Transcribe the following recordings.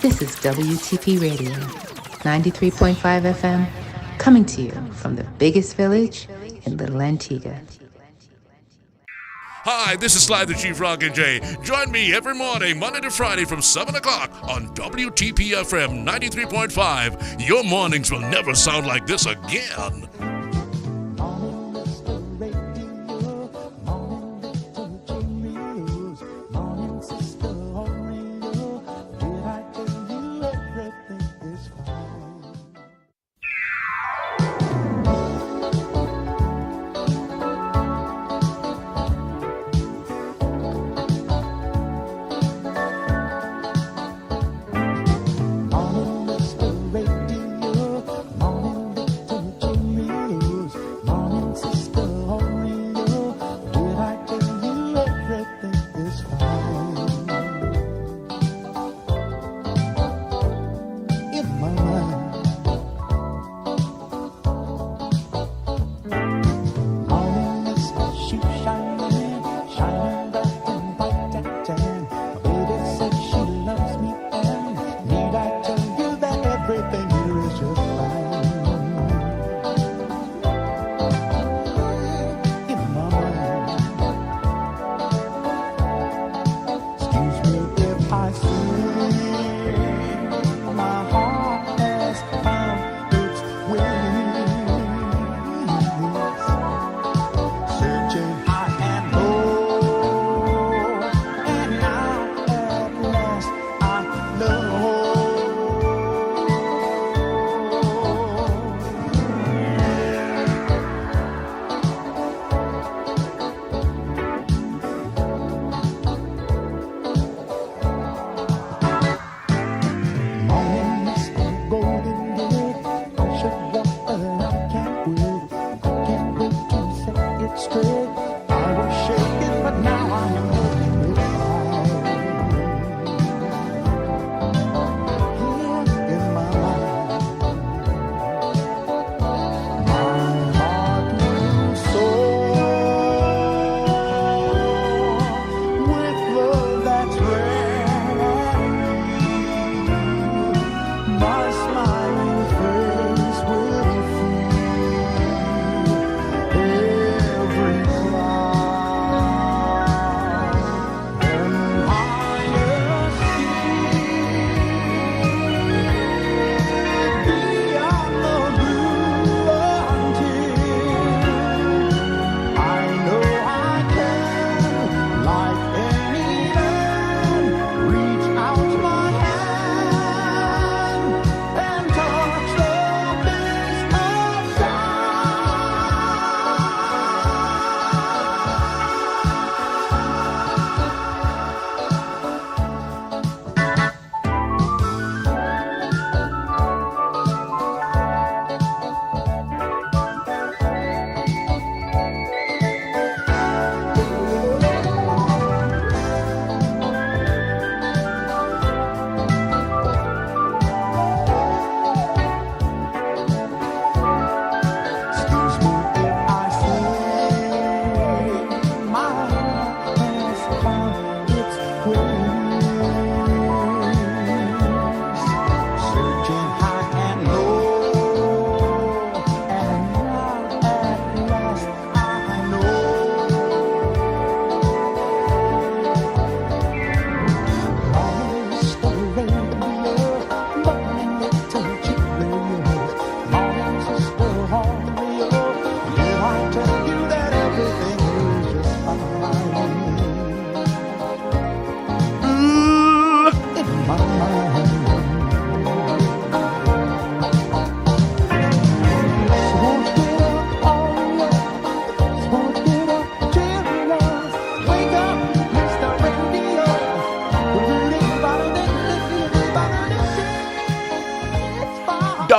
This is WTP Radio, 93.5 FM, coming to you from the biggest village in Little Antigua. Hi, this is Sly J. Join me every morning, Monday to Friday from 7 o'clock on WTP FM 93.5. Your mornings will never sound like this again.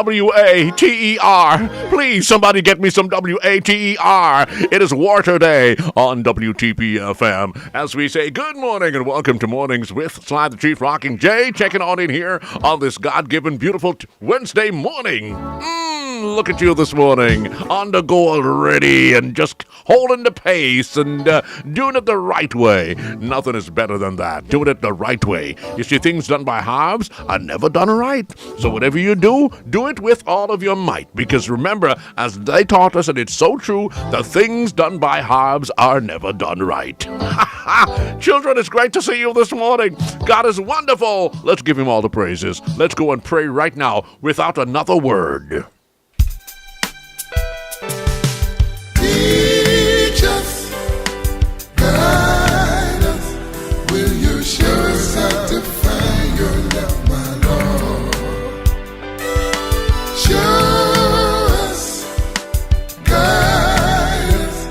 W-A-T-E-R. Please, somebody get me some W-A-T-E-R. It is Water Day on WTP FM. As we say, good morning and welcome to Mornings with Sly the Chief Rocking J. Checking on in here on this God-given beautiful Wednesday morning. Look at you this morning, on the go already, and just holding the pace and doing it the right way. Nothing is better than that. Doing it the right way. You see, things done by halves are never done right. So whatever you do it with all of your might. Because remember, as they taught us, and it's so true, the things done by halves are never done right. Children, it's great to see you this morning. God is wonderful. Let's give him all the praises. Let's go and pray right now without another word. Teach us, guide us. Will you show us how to find your love, my Lord? Show us, guide us.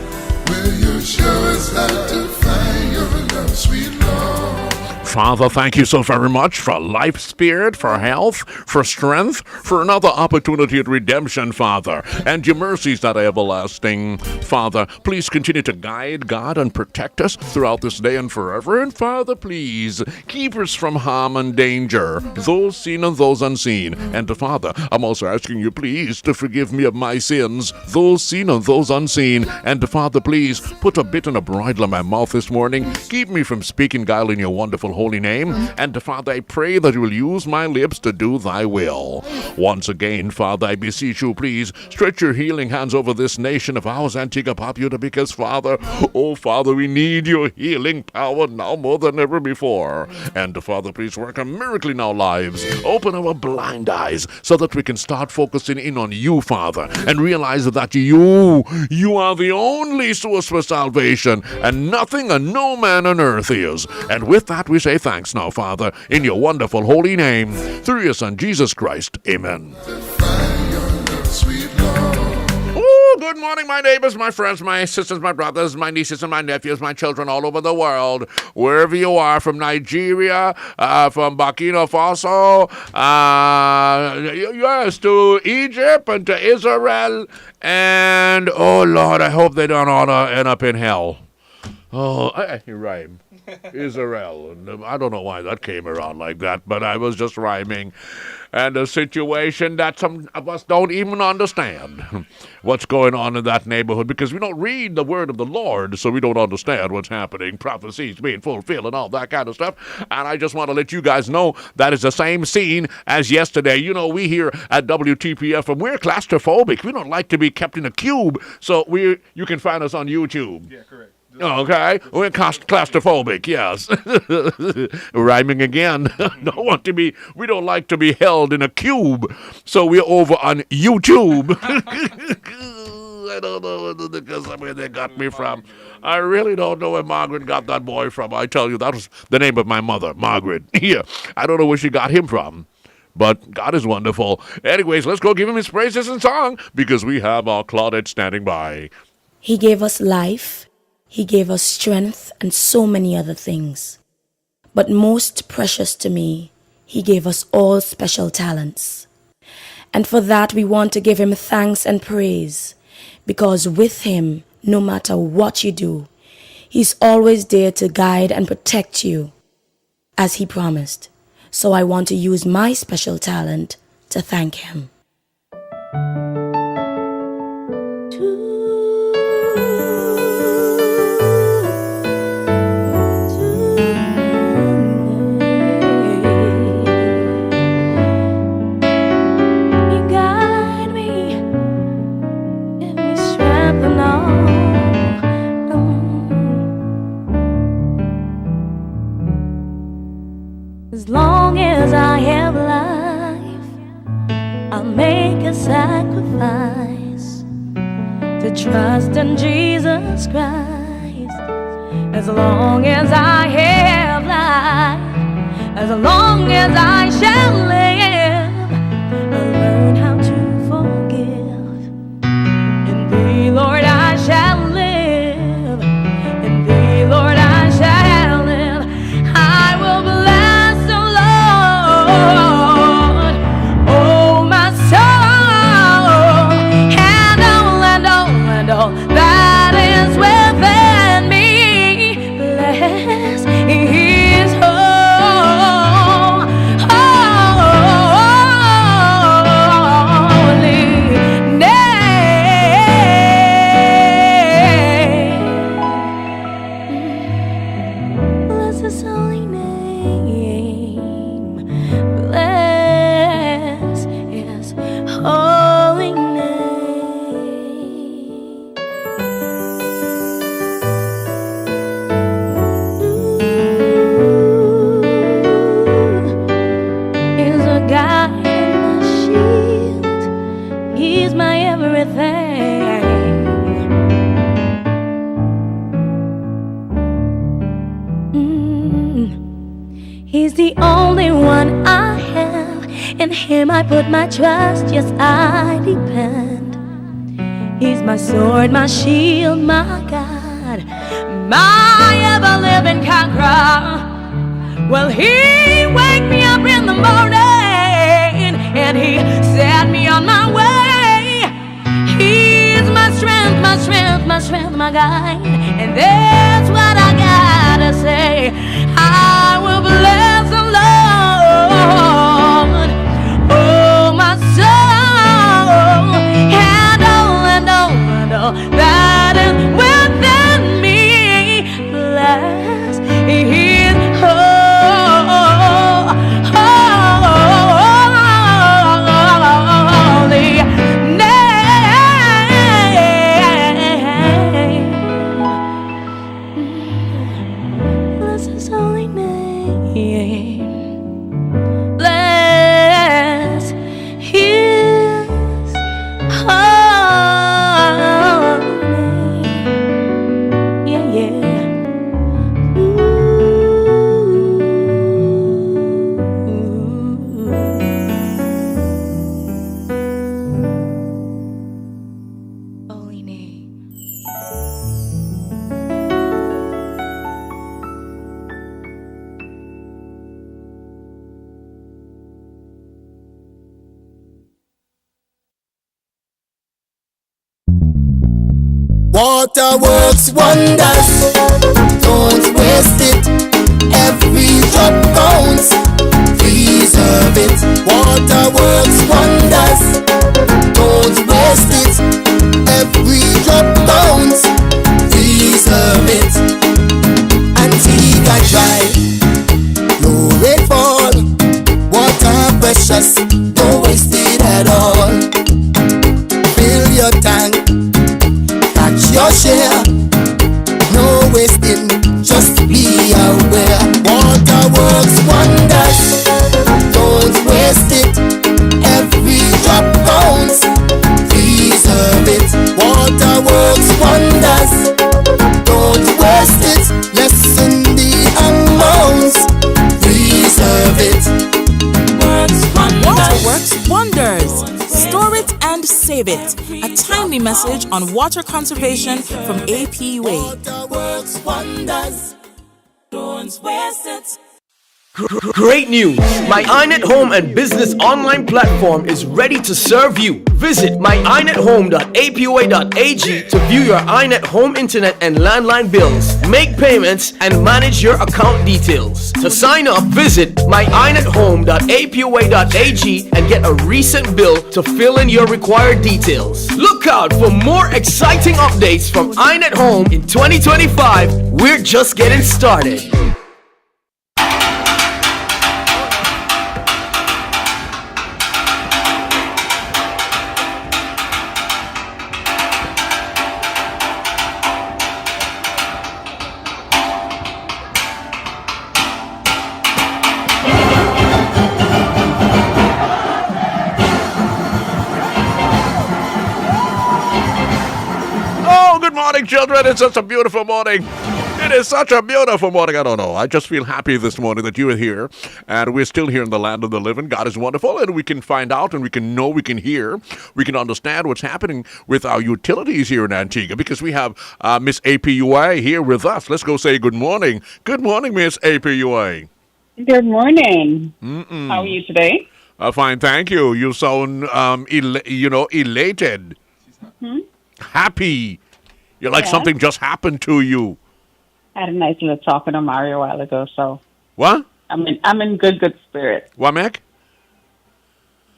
Will you show us how to find your love, sweet Lord? Father, thank you so very much for life, spirit, for health, for strength, for another opportunity at redemption, Father, and your mercies that are everlasting. Father, please continue to guide, God, and protect us throughout this day and forever. And Father, please keep us from harm and danger, those seen and those unseen. And Father, I'm also asking you, please, to forgive me of my sins, those seen and those unseen. And Father, please, put a bit and a bridle in my mouth this morning. Keep me from speaking guile in your wonderful holy name. And Father, I pray that you will use my lips to do thy will. Once again, Father, I beseech you, please, stretch your healing hands over this nation of ours, Antigua, because Father, oh Father, we need your healing power now more than ever before. And Father, please work a miracle in our lives. Open our blind eyes so that we can start focusing in on you, Father, and realize that you are the only source for salvation, and nothing and no man on earth is. And with that, we say thanks now, Father, in your wonderful holy name, through your Son, Jesus Christ. Amen. Good morning, my neighbors, my friends, my sisters, my brothers, my nieces and my nephews, my children all over the world, wherever you are, from Nigeria, from Burkina Faso, yes, to Egypt and to Israel, and, oh, Lord, I hope they don't all end up in hell. Oh, you rhyme. Israel. I don't know why that came around like that, but I was just rhyming. And a situation that some of us don't even understand what's going on in that neighborhood, because we don't read the word of the Lord, so we don't understand what's happening, prophecies being fulfilled and all that kind of stuff. And I just want to let you guys know that is the same scene as yesterday. You know, we here at WTPF, and we're claustrophobic. We don't like to be kept in a cube, so you can find us on YouTube. Yeah, correct. Okay, we're claustrophobic, yes. Rhyming again. We don't like to be held in a cube, so we're over on YouTube. I don't know where they got me from. I really don't know where Margaret got that boy from. I tell you, that was the name of my mother, Margaret. Yeah, I don't know where she got him from. But God is wonderful. Anyways, let's go give him his praises and song, because we have our Claudette standing by. He gave us life. He gave us strength and so many other things. But most precious to me, he gave us all special talents. And for that we want to give him thanks and praise, because with him, no matter what you do, he's always there to guide and protect you, as he promised. So I want to use my special talent to thank him. As long as I have life, I'll make a sacrifice to trust in Jesus Christ. As long as I have life, as long as I shall live, I'll learn how to forgive. In thee, Lord, I shall live. In thee, Lord, I shall live. I will bless the Lord, oh my soul, and all that is within me. Bless his holy His holy name. Bless His holy name. He's a guide and a shield. He's my everything. He's the only one I have. In Him I put my trust, yes, I depend. He's my sword, my shield, my God, my ever-living conqueror. Well, He wake me up in the morning and He set me on my way. He's my strength, my strength, my strength, my guide. And that's what I gotta say. I will bless the Lord, oh my soul, and all that is within me. Bless His holy name. Bless His holy name. Bless His holy name. Yeah, yeah. Holy name. Water works wonders, don't waste it. Every drop counts, preserve it. Water works wonders, don't waste it. Every drop counts, preserve it. Antigua dry, no rainfall. Water precious, don't waste it at all. Fill your tank, catch your share, no wasting, just be aware. Water works wonders, don't waste it. Every drop counts, preserve it. Water works wonders, don't waste it. Lessen the amounts, preserve it. Water works wonders. Store it and save it. A timely message on water conservation from APUA. Water works wonders, don't waste it. Great news! My iNet Home and Business online platform is ready to serve you. Visit myinethome.apua.ag to view your iNet Home internet and landline bills, make payments, and manage your account details. To sign up, visit myinethome.apua.ag and get a recent bill to fill in your required details. Look out for more exciting updates from iNet Home in 2025. We're just getting started. Children, it's such a beautiful morning. It is such a beautiful morning. I don't know. I just feel happy this morning that you are here and we're still here in the land of the living. God is wonderful, and we can find out and we can know, we can hear, we can understand what's happening with our utilities here in Antigua, because we have Miss APUA here with us. Let's go say good morning. Good morning, Miss APUA. Good morning. How are you today? Fine, thank you. You sound, elated, happy. You're like something just happened to you. I had a nice little talk with Amari a while ago, so. What? I'm in good spirits. What, Mac?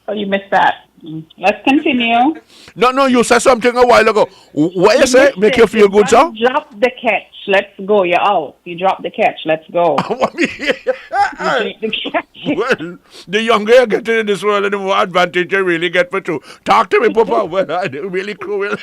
Oh, you missed that. Let's continue. No, you said something a while ago. What you say? Make you feel good, sir? Drop the catch. Let's go. You're out. You dropped the catch. Let's go. You take the catch. Well, the younger you get in this world, the more advantage you really get for two. Talk to me, Papa. Well, I really cruel.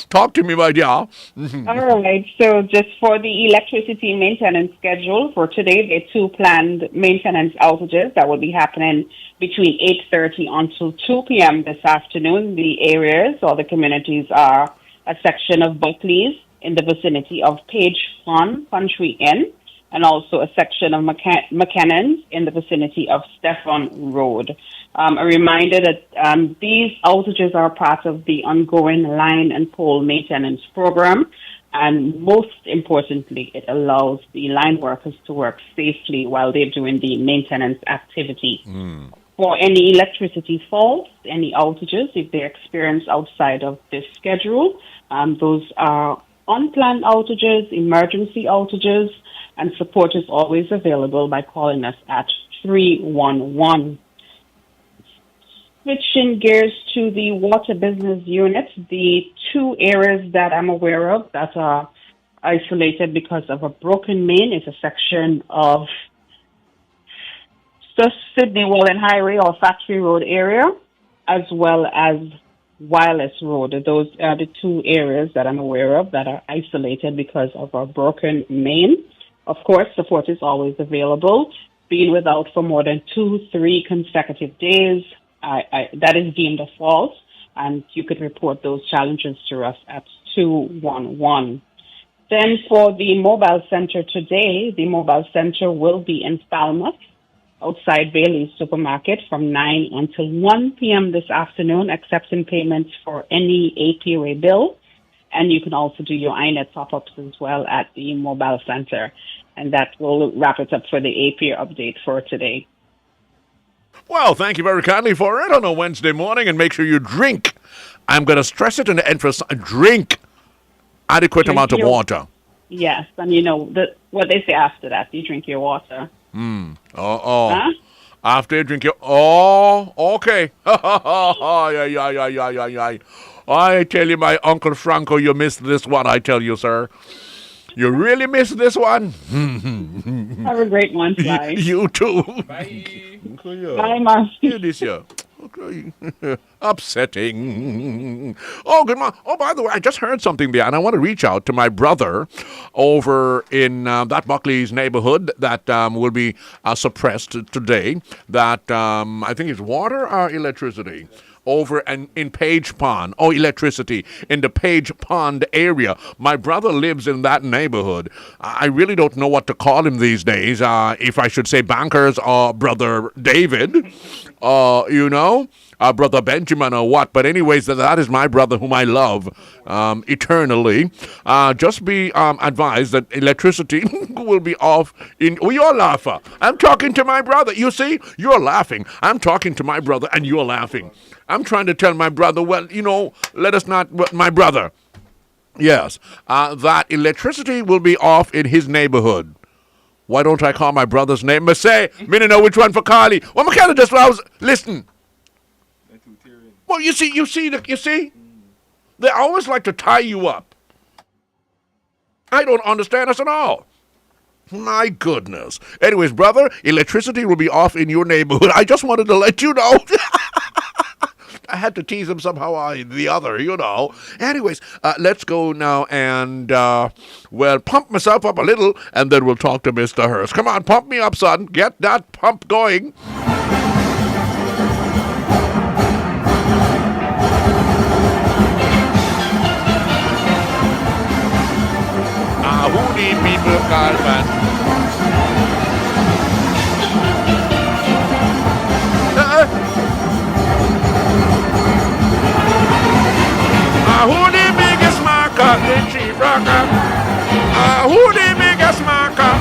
Talk to me, my dear. All right. So just for the electricity maintenance schedule for today, there are 2 planned maintenance outages that will be happening between 8:30 until 2 p.m. this afternoon. The areas or the communities are a section of Buckley's in the vicinity of Page Pond Country Inn, and also a section of McKennon's in the vicinity of Stefan Road. A reminder that these outages are part of the ongoing line and pole maintenance program, and most importantly, it allows the line workers to work safely while they're doing the maintenance activity. For any electricity faults, any outages, if they're experienced outside of this schedule, those are unplanned outages, emergency outages, and support is always available by calling us at 311. Switching gears to the water business unit, the 2 areas that I'm aware of that are isolated because of a broken main is a section of the Sydney Wallen Highway or Factory Road area, as well as Wireless Road. Those are the 2 areas that I'm aware of that are isolated because of a broken main. Of course, support is always available. Being without for more than 2-3 consecutive days, that is deemed a fault, and you could report those challenges to us at 211. Then for the mobile center today, the mobile center will be in Falmouth, outside Bailey's Supermarket from 9 until 1 p.m. this afternoon, accepting payments for any APRA bill. And you can also do your iNet top-ups as well at the mobile center. And that will wrap it up for the APRA update for today. Well, thank you very kindly for it on a Wednesday morning, and make sure you drink. I'm going to stress it and emphasize, drink adequate amount of water. Yes, and you know what they say after that, you drink your water. Huh? After you drink your... okay. I tell you, my Uncle Franco, you missed this one, I tell you, sir. You really missed this one? Have a great one, Sly. You too. Bye. Bye, Marcy. Here this year. Okay. Upsetting. Oh, good morning. Oh, by the way, I just heard something there, and I want to reach out to my brother over in that Buckley's neighborhood that will be suppressed today. That I think is water or electricity. Over in Page Pond. Oh, electricity in the Page Pond area. My brother lives in that neighborhood. I really don't know what to call him these days. If I should say bankers or Brother David, Brother Benjamin or what. But anyways, that is my brother whom I love eternally. Just be advised that electricity will be off in... Oh, you're laughing. I'm talking to my brother. You see? You're laughing. I'm talking to my brother and you're laughing. I'm trying to tell my brother, let us not... My brother. Yes. That electricity will be off in his neighborhood. Why don't I call my brother's name? Me say, me don't know which one for Carly. Well, my kind of just was... Listen. Well, you see? They always like to tie you up. I don't understand us at all. My goodness. Anyways, brother, electricity will be off in your neighborhood. I just wanted to let you know. I had to tease him somehow or the other, Anyways, let's go now and, pump myself up a little, and then we'll talk to Mr. Hurst. Come on, pump me up, son. Get that pump going. Who need people, Carlman? Who the biggest marker? The chief rocker. Who the biggest marker?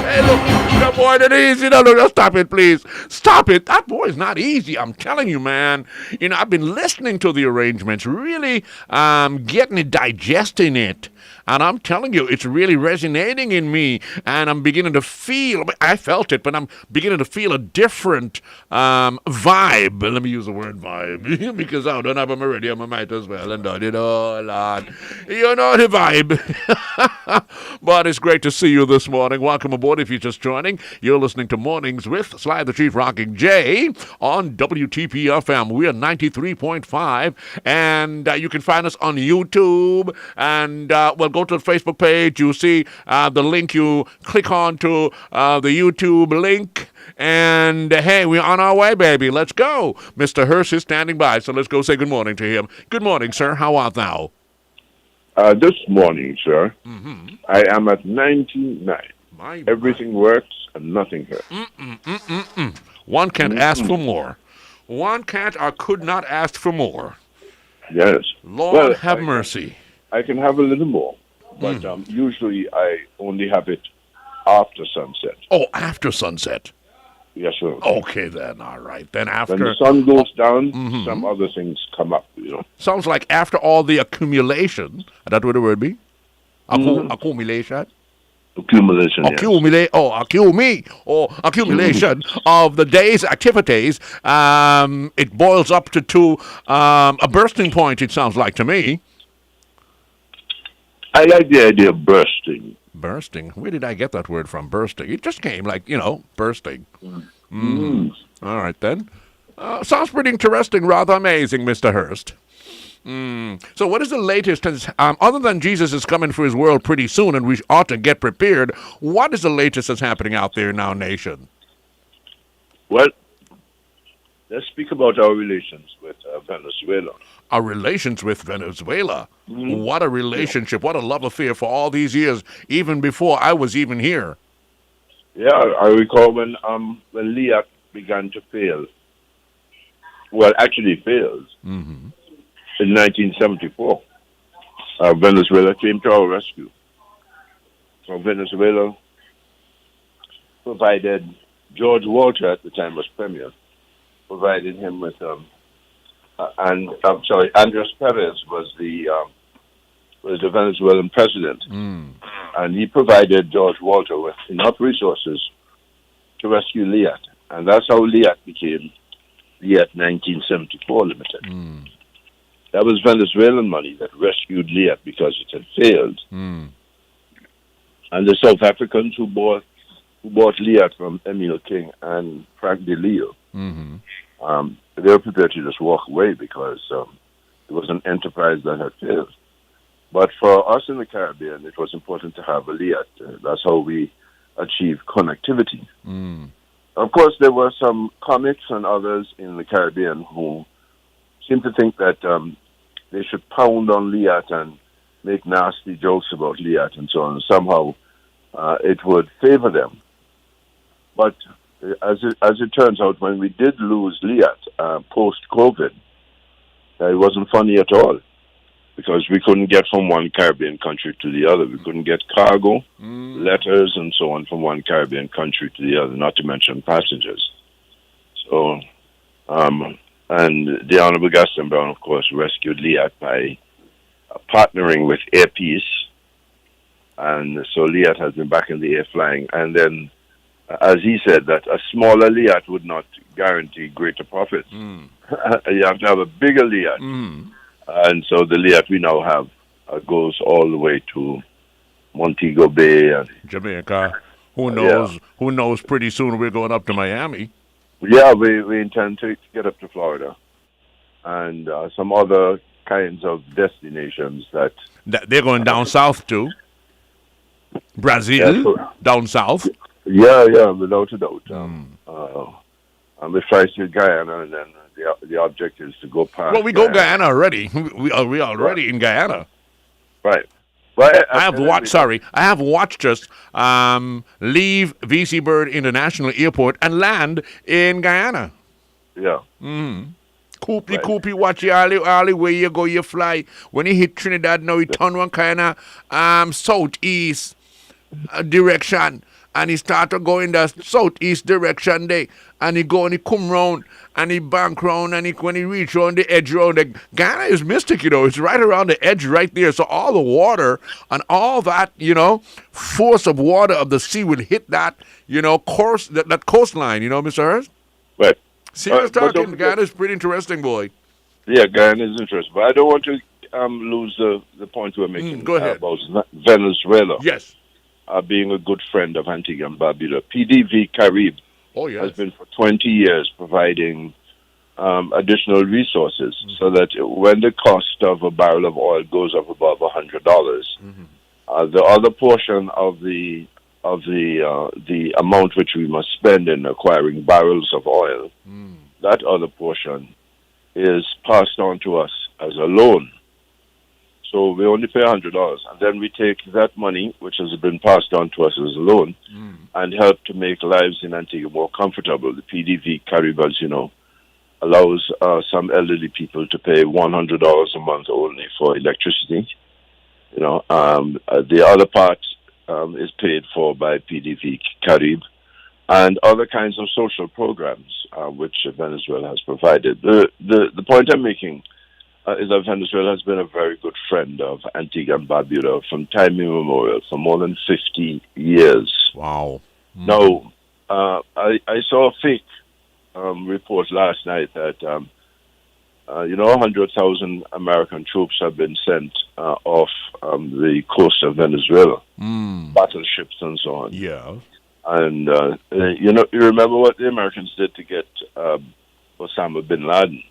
Hey, look, that boy, that easy. No, just stop it, please. Stop it. That boy is not easy. I'm telling you, man. I've been listening to the arrangements, really getting it, digesting it. And I'm telling you, it's really resonating in me. And I'm beginning to feel, I felt it, but I'm beginning to feel a different vibe. Let me use the word vibe because I don't have a radio, I might as well. And I did, oh, Lord. You know the vibe. But it's great to see you this morning. Welcome aboard if you're just joining. You're listening to Mornings with Sly the Chief Rocking J on WTP FM. We are 93.5, and you can find us on YouTube. And well, go to the Facebook page. You see the link. You click on to the YouTube link. And hey, we're on our way, baby. Let's go. Mr. Hurst is standing by, so let's go say good morning to him. Good morning, sir. How art thou? This morning, sir, I am at 99. Everything works and nothing hurts. One can't ask for more. One can't or could not ask for more. Yes. Lord have mercy. I can have a little more, but usually I only have it after sunset. Oh, after sunset. Yes, sir. Okay, then. All right. Then after... When the sun goes down, some other things come up, you know. Sounds like after all the accumulation, that would the word be? Accumulation? Accumulation, yes. Accumulation of the day's activities. It boils up to a bursting point, it sounds like to me. I like the idea of bursting. Bursting? Where did I get that word from, bursting? It just came like, bursting. All right, then. Sounds pretty interesting, rather amazing, Mr. Hurst. So what is the latest? Other than Jesus is coming for his world pretty soon and we ought to get prepared, what is the latest that's happening out there in our nation? Well, let's speak about our relations with Venezuela. Our relations with Venezuela? What a relationship. What a love affair for all these years, even before I was even here. Yeah, I recall when Liat began to fail. Well, actually failed. In 1974, Venezuela came to our rescue. So Venezuela provided, George Walter at the time was premier, provided him with, Andres Perez was the Venezuelan president. And he provided George Walter with enough resources to rescue Liat. And that's how Liat became Liat 1974 Limited. That was Venezuelan money that rescued Liat because it had failed. And the South Africans who bought Liat from Emil King and Frank de Leo, they were prepared to just walk away because it was an enterprise that had failed. But for us in the Caribbean, it was important to have a Liat. That's how we achieved connectivity. Of course, there were some comics and others in the Caribbean who seem to think that they should pound on Liat and make nasty jokes about Liat and so on. Somehow, it would favor them. But as it turns out, when we did lose Liat post-COVID, it wasn't funny at all because we couldn't get from one Caribbean country to the other. We couldn't get cargo, letters, and so on from one Caribbean country to the other, not to mention passengers. So, and the Honorable Gaston Brown, of course, rescued Liat by partnering with Air Peace. And so Liat has been back in the air flying. And then, as he said, that a smaller Liat would not guarantee greater profits. You have to have a bigger Liat. And so the Liat we now have goes all the way to Montego Bay and Jamaica. Who knows? Yeah. Who knows? Pretty soon we're going up to Miami. Yeah, we intend to get up to Florida and some other kinds of destinations that they're going down south too. Brazil, down south. Yeah, without a doubt. We try to Guyana, and then the object is to go past. Well, we go Guyana already. We are already in Guyana. Right. Well, I have watched us leave VC Bird International Airport and land in Guyana. Yeah. Koopy, watch you all where you go, you fly. When you hit Trinidad, now you turn one kind of southeast direction. and he start to go in the southeast direction there, and he go and he come round, and he bank round, and when he reach round the edge round, Ghana is mystic, it's right around the edge right there, so all the water and all that, force of water of the sea will hit that, course, that coastline, Mr. Hurst? Right. Serious talking, Ghana is pretty interesting, boy. Yeah, Ghana is interesting, but I don't want to lose the point we're making go ahead. about Venezuela. Yes. Being a good friend of Antigua and Barbuda. PDV Carib has been for 20 years providing additional resources so that when the cost of a barrel of oil goes up above $100, the other portion of the amount which we must spend in acquiring barrels of oil, that other portion is passed on to us as a loan. So we only pay $100, and then we take that money, which has been passed on to us as a loan, and help to make lives in Antigua more comfortable. The PDV Carib, as you know, allows some elderly people to pay $100 a month only for electricity. The other part is paid for by PDV Carib, and other kinds of social programs which Venezuela has provided. The point I'm making is that Venezuela has been a very good friend of Antigua and Barbuda from time immemorial, for more than 50 years. Wow. Now, I saw a fake report last night that, 100,000 American troops have been sent off the coast of Venezuela, battleships and so on. Yeah. And, you remember what the Americans did to get Osama bin Laden?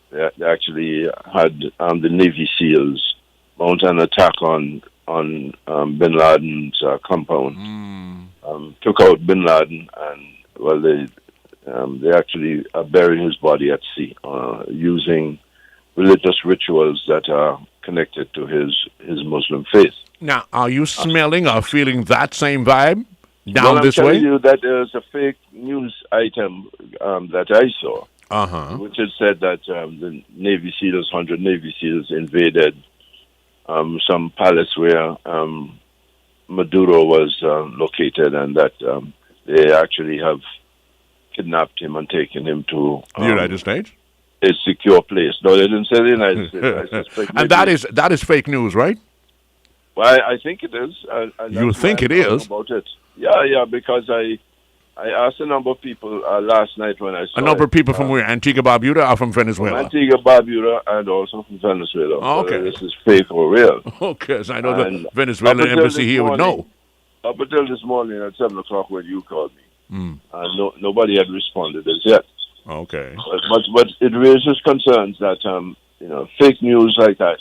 They actually had the Navy SEALs mount an attack on bin Laden's compound, took out bin Laden, and they actually buried his body at sea using religious rituals that are connected to his Muslim faith. Now, are you smelling or feeling that same vibe down this way? I'm telling you that there's a fake news item that I saw. Which had said that the Navy SEALs, 100 Navy SEAls, invaded some palace where Maduro was located, and that they actually have kidnapped him and taken him to the United States, a secure place. No, they didn't say the United States. I suspect and that is fake news, right? Well, I think it is. You think it is? About it? Yeah, because I asked a number of people last night when I saw a number of people from where? Antigua, Barbuda, or from Venezuela? From Antigua, Barbuda, and also from Venezuela. Oh, okay. This is fake or real. Okay, so I know the Venezuelan embassy here would know. Up until this morning at 7 o'clock when you called me, nobody had responded as yet. Okay. But it raises concerns that, fake news like that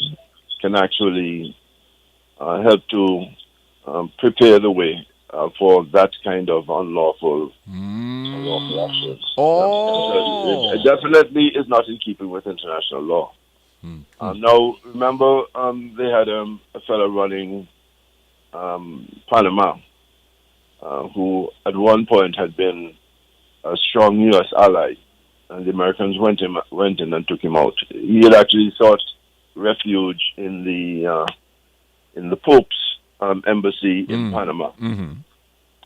can actually help to prepare the way for that kind of unlawful actions. It definitely is not in keeping with international law. Now, remember, they had a fellow running Panama who at one point had been a strong U.S. ally, and the Americans went in and took him out. He had actually sought refuge in the Pope's embassy in Panama.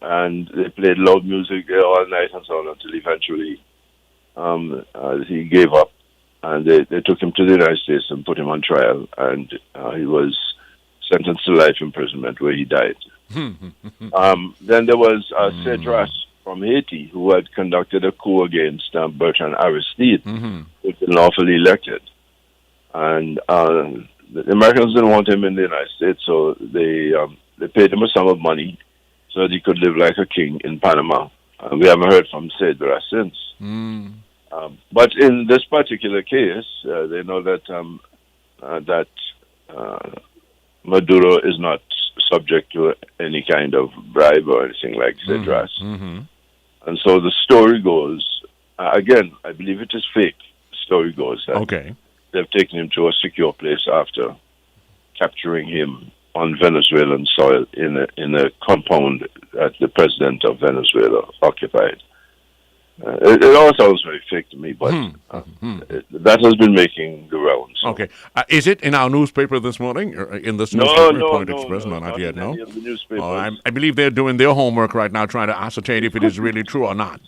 And they played loud music there all night and so on until eventually he gave up, and they took him to the United States and put him on trial, and he was sentenced to life imprisonment where he died. Then there was Cedras from Haiti who had conducted a coup against Bertrand Aristide, who had been lawfully elected. And the Americans didn't want him in the United States, so they paid him a sum of money so that he could live like a king in Panama. We haven't heard from Cedras since. But in this particular case, they know that Maduro is not subject to any kind of bribe or anything like Cedras. And so the story goes, again, I believe it is fake. The story goes that they've taken him to a secure place after capturing him on Venezuelan soil in a compound that the president of Venezuela occupied. It all sounds very fake to me, but that has been making the rounds. So. Okay. Is it in our newspaper this morning? Or in this No, newspaper? no, Point no, Express? no, No, not not yet, in no? any of the newspapers. Oh, I believe they're doing their homework right now, trying to ascertain if it is really true or not.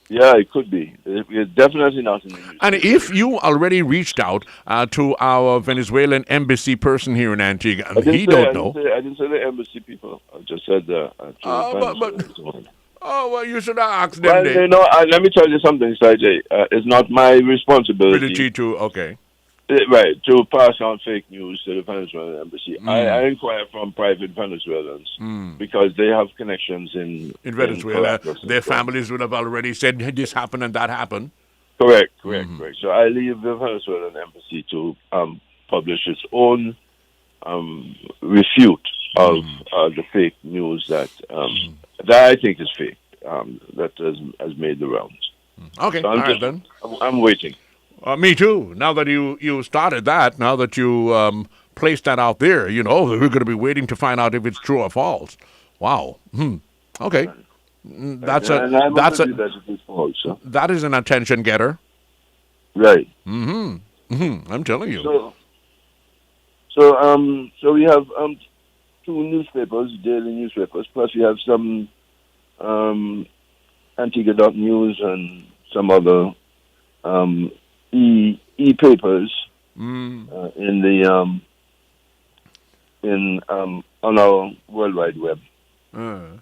Yeah, it could be. It's definitely not in the newspaper. And if you already reached out to our Venezuelan embassy person here in Antigua, and he don't know. I didn't say the embassy people. I just said well, you should have asked them. Well, you know, let me tell you something, Sly J. It's not my responsibility. Okay. Right, to pass on fake news to the Venezuelan embassy. I inquire from private Venezuelans because they have connections in Venezuela. Their families would have already said this happened and that happened. Correct. So I leave the Venezuelan embassy to publish its own refute of the fake news that I think is fake, that has made the rounds. Okay, so all right then. I'm waiting. Me too. Now that you started that, now that you placed that out there, you know, we're going to be waiting to find out if it's true or false. Wow. Okay. That is an attention getter. Right. I'm telling you. So we have two newspapers, daily newspapers, plus we have some Antigua.news and some other e-papers in the on our World Wide Web, and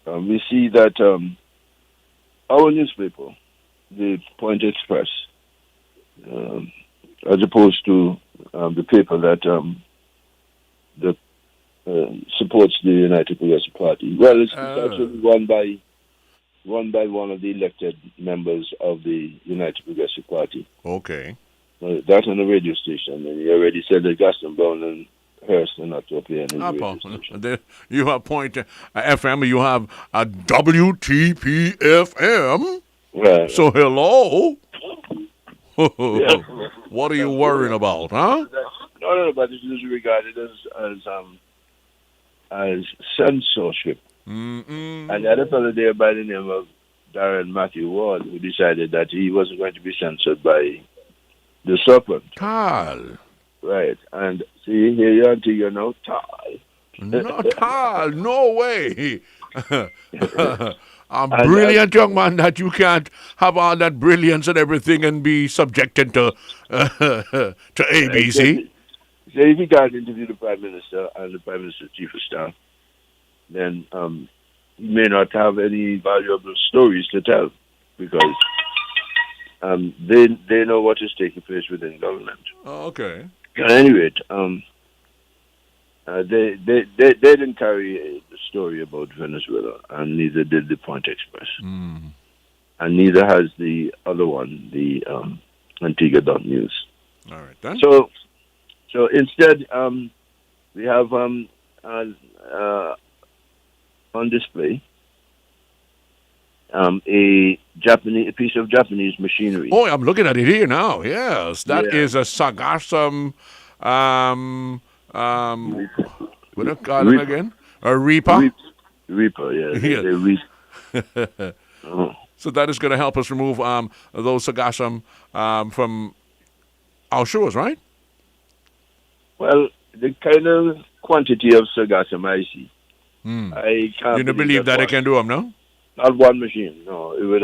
we see that our newspaper, the Point Express, as opposed to the paper that supports the United Progressive Party. Well, it's actually run by one of the elected members of the United Progressive Party. Okay. That's on the radio station, and you already said that Gaston Brown and Hearst are not up here on the radio station. You have Point FM, you have a WTP FM. Right. So hello. What are you worrying about, huh? No, but it is regarded as censorship. And the other fellow there by the name of Darren Matthew Ward, who decided that he wasn't going to be censored by the serpent. Tal. Right. And see, here you are, you know, Tal. No, Tal, no way. A brilliant young man that you can't have all that brilliance and everything and be subjected to ABC. So if you can't interview the Prime Minister and the Prime Minister's Chief of Staff, then he may not have any valuable stories to tell because they know what is taking place within government. Oh, okay. At any rate, they didn't carry the story about Venezuela, and neither did the Point Express, and neither has the other one, the Antigua.news. All right then. So instead, we have on display a piece of Japanese machinery. Oh, I'm looking at it here now. Yes, that is a Sagasam. What do you call it again? A Reaper. Reaper, yeah. So that is going to help us remove those Sagasam from our shores, right? Well, the kind of quantity of Sagasam I see, I can't. You don't believe that it can do them, no? Not one machine, no. You would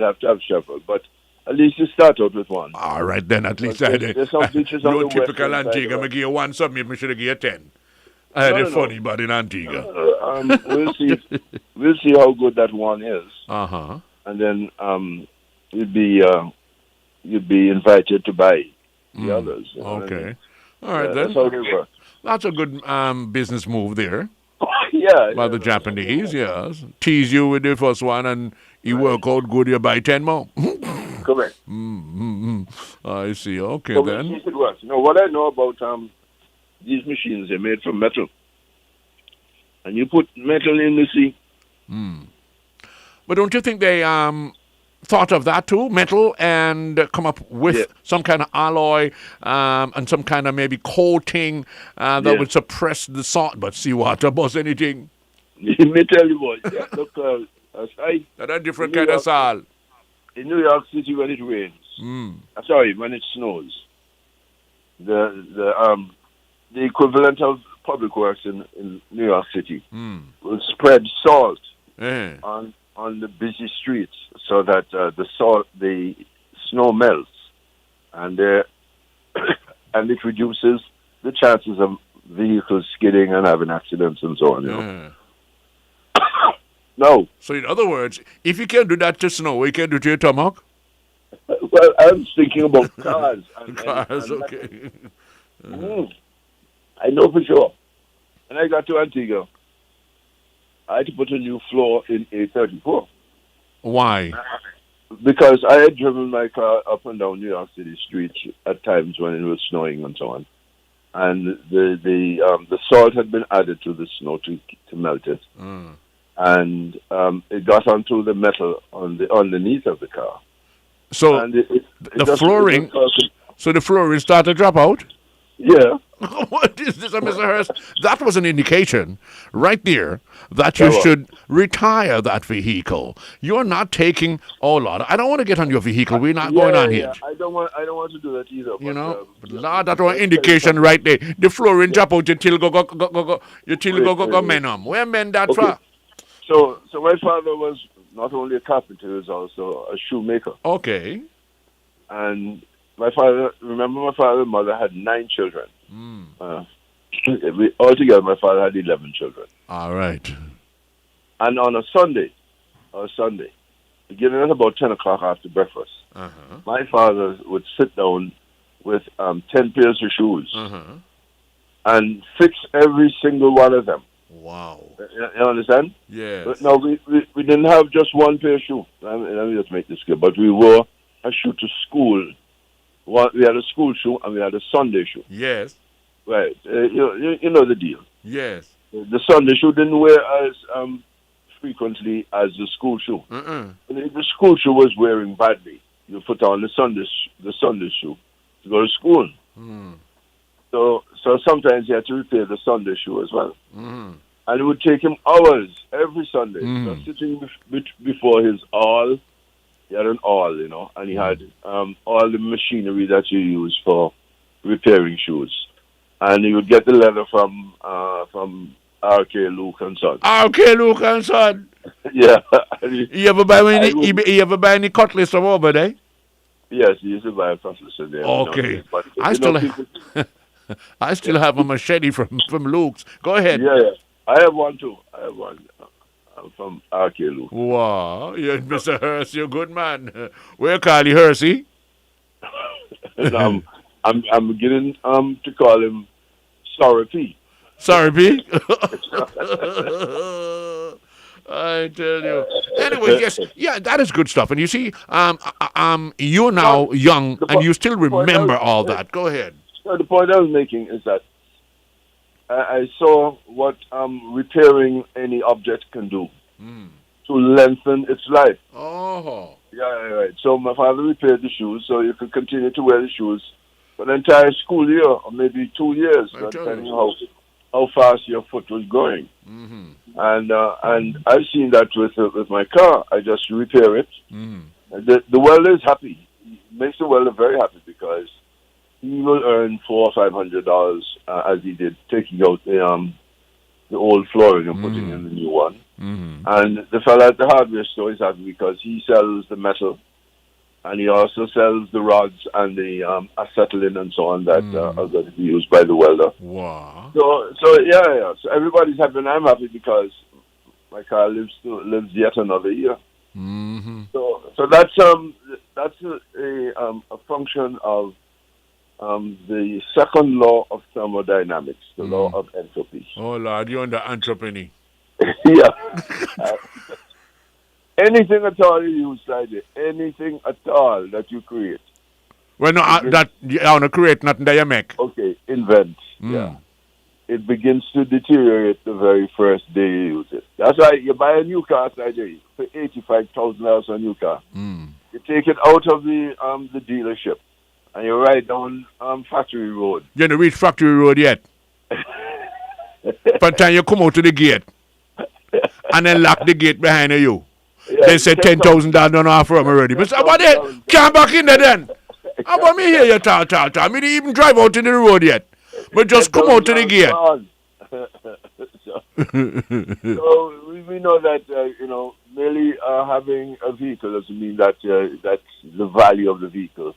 have to have several, but at least you start out with one. All right, then at least there's some beaches on the typical Antigua. I give you one something, I should have given you 10. I had it funny, but in Antigua. We'll see. We'll see how good that one is. And then you'd be invited to buy the others. Okay. All right, then. That's how they work. That's a good business move there. Yeah. By the Japanese, yes. Tease you with the first one, and you work out good, you buy 10 more. Correct. I see. Okay, so then. It works. Now, what I know about these machines, they're made from metal. And you put metal in the sea. But don't you think they thought of that too, metal, and come up with some kind of alloy and some kind of maybe coating that would suppress the salt, but seawater buzz anything? Let me tell you what, look, that a different kind of salt. In New York City when it rains, Sorry, when it snows, the equivalent of public works in New York City will spread salt on the busy streets so that the snow melts, and and it reduces the chances of vehicles skidding and having accidents and so on. You know? No. So in other words, if you can do that to snow, you can do it to your tomahawk? Well, I'm thinking about cars. Cars, okay. I know for sure. When I got to Antigua, I had to put a new floor in A34. Why? Because I had driven my car up and down New York City streets at times when it was snowing and so on. And the salt had been added to the snow to melt it. And it got onto the metal underneath of the car. So and the flooring started to drop out? Yeah. What is this, Mr. Hurst? That was an indication right there that you should retire that vehicle. You're not taking, Lord, I don't want to get on your vehicle. We're not going on here. I don't want to do that either. You know, Lord, that was an indication right there. The flooring drop out, your till go menum. Where men that for? So my father was not only a carpenter, he was also a shoemaker. Okay. And my father and mother had 9 children. Altogether, my father had 11 children. All right. And on a Sunday, beginning at about 10 o'clock after breakfast, my father would sit down with 10 pairs of shoes and fix every single one of them. Wow. You understand? Yes. But no, we didn't have just one pair of shoes. Let me just make this clear. But we wore a shoe to school. We had a school shoe and we had a Sunday shoe. Yes. Right. You know the deal. Yes. The Sunday shoe didn't wear as frequently as the school shoe. The school shoe was wearing badly. You put on the Sunday shoe to go to school. So sometimes he had to repair the Sunday shoe as well. And it would take him hours every Sunday. So sitting before his awl. He had an awl, you know, and he had all the machinery that you use for repairing shoes. And he would get the leather from R.K. Luke and Son. R.K. Luke and Son? Yeah. You ever buy any cutlass from over there? Yes, he used to buy a cutlass in there. Okay. You know, but, I still have a machete from Luke's. Go ahead. Yeah. I have one too. From R.K. Luke. Wow. Yeah, Mr. Hurst, you're a good man. Where call you Hursty? I'm beginning to call him Sorry P. Sorry P? I tell you. Anyway, yes, yeah, that is good stuff. And you see, you're now young and you still remember all that. Go ahead. So the point I was making is that I saw what repairing any object can do to lengthen its life. Oh. Yeah, right. So my father repaired the shoes so you could continue to wear the shoes for the entire school year or maybe 2 years, depending how fast your foot was going. And I've seen that with my car. I just repair it. The welder is happy. It makes the welder very happy because he will earn $400 or $500 as he did taking out the old flooring and putting in the new one. And the fellow at the hardware store is happy because he sells the metal and he also sells the rods and the acetylene and so on that are going to be used by the welder. Wow. So yeah. So everybody's happy and I'm happy because my car lives yet another year. So that's a function of the second law of thermodynamics, the law of entropy. Oh, Lord, you're under entropy. Yeah. Anything at all you use, Sly J, anything at all that you create. Well, no, that you want to create nothing that you make. Okay, invent. Yeah. It begins to deteriorate the very first day you use it. That's why you buy a new car, Sly J, for $85,000 a new car. You take it out of the dealership and you ride down Factory Road. You haven't reached Factory Road yet. By the time you come out to the gate and then lock the gate behind you. They said $10,000 on offer them already. But what the can't back in there then? How about me here, you talk. I didn't even drive out in the road yet. But just come out to the gate. So we know that, merely having a vehicle doesn't mean that that the value of the vehicle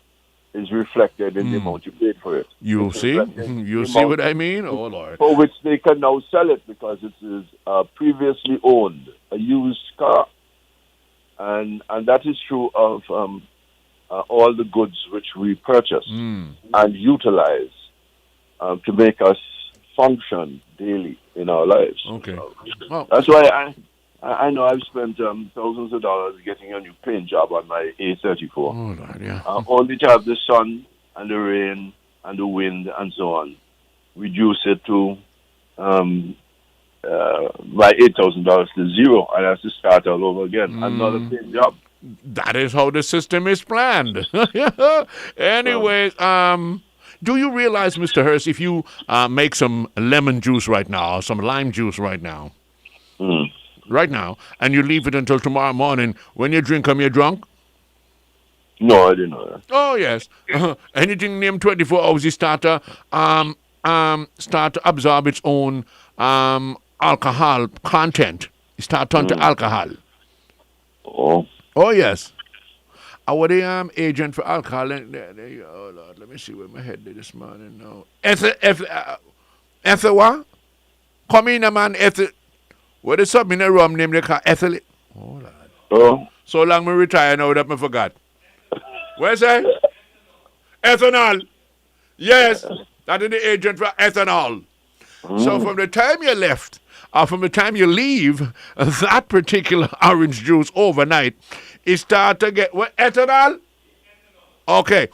is reflected in the amount you paid for it. You see? You see what I mean? Oh, Lord. For which they can now sell it because it is previously owned, a used car. And that is true of all the goods which we purchase and utilize to make us function daily in our lives. Okay. That's why I know I've spent thousands of dollars getting a new paint job on my A34. Oh, Lord, yeah. Only to have the sun and the rain and the wind and so on reduce it to my $8,000 to zero, and I have to start all over again. Another paint job. That is how the system is planned. Anyways, do you realize, Mr. Hurst, if you make some lemon juice right now, or some lime juice right now, and you leave it until tomorrow morning, when you drink them, you're drunk? No, I didn't know that. Oh, yes. Anything named 24 hours, you start to absorb its own alcohol content. You start turn to alcohol. Oh, yes. I was the agent for alcohol. Oh, Lord, let me see where my head did this morning now. Ether what? Come in, man, Ether. What is something in a rum name they call Ethel? Oh, Lord. Oh. So long me retire now that I forgot. Where's that? Ethanol. Yes, that is the agent for ethanol. So from the time you left, or from the time you leave that particular orange juice overnight, it starts to get what, ethanol? Okay.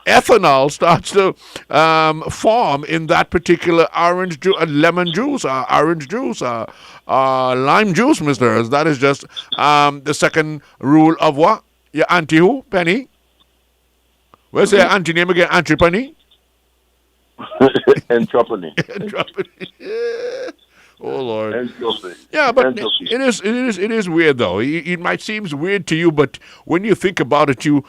Ethanol starts to form in that particular orange juice, lemon juice, orange juice, lime juice, Mr. That is just the second rule of what? Your auntie who? Penny? Where's your auntie name again? Auntie Penny? Entropy. Oh, Lord. Yeah, but it is weird though. It might seem weird to you, but when you think about it, you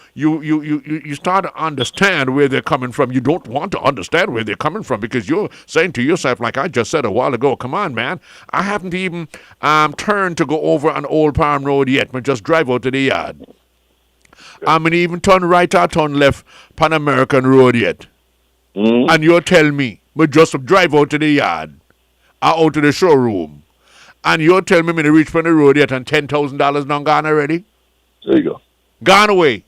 start to understand where they're coming from. You don't want to understand where they're coming from because you're saying to yourself, like I just said a while ago, come on, man. I haven't even turned to go over an Old Palm Road yet, but just drive out to the yard. I haven't even turn right or turn left Pan American Road yet. And you're telling me, but just drive out to the yard. Out to the showroom, and you're telling me to reach from the road yet and $10,000 not gone already? There you go. Gone away.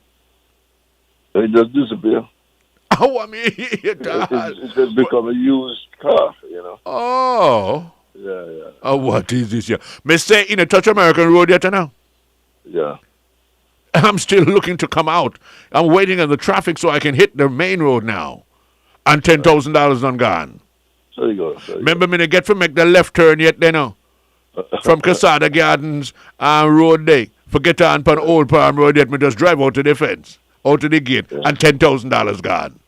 It just disappear. Oh, I mean, it just become a used car, Oh. Yeah. Oh, what is this here? Mr. In a touch American Road yet now? Yeah. I'm still looking to come out. I'm waiting on the traffic so I can hit the main road now. And $10,000 not gone. There you go. Remember me to get from make the left turn yet, then from Casada Gardens Road Day. Forget on Old Palm Road yet, me just drive out to the fence, out to the gate, and $10,000 gone.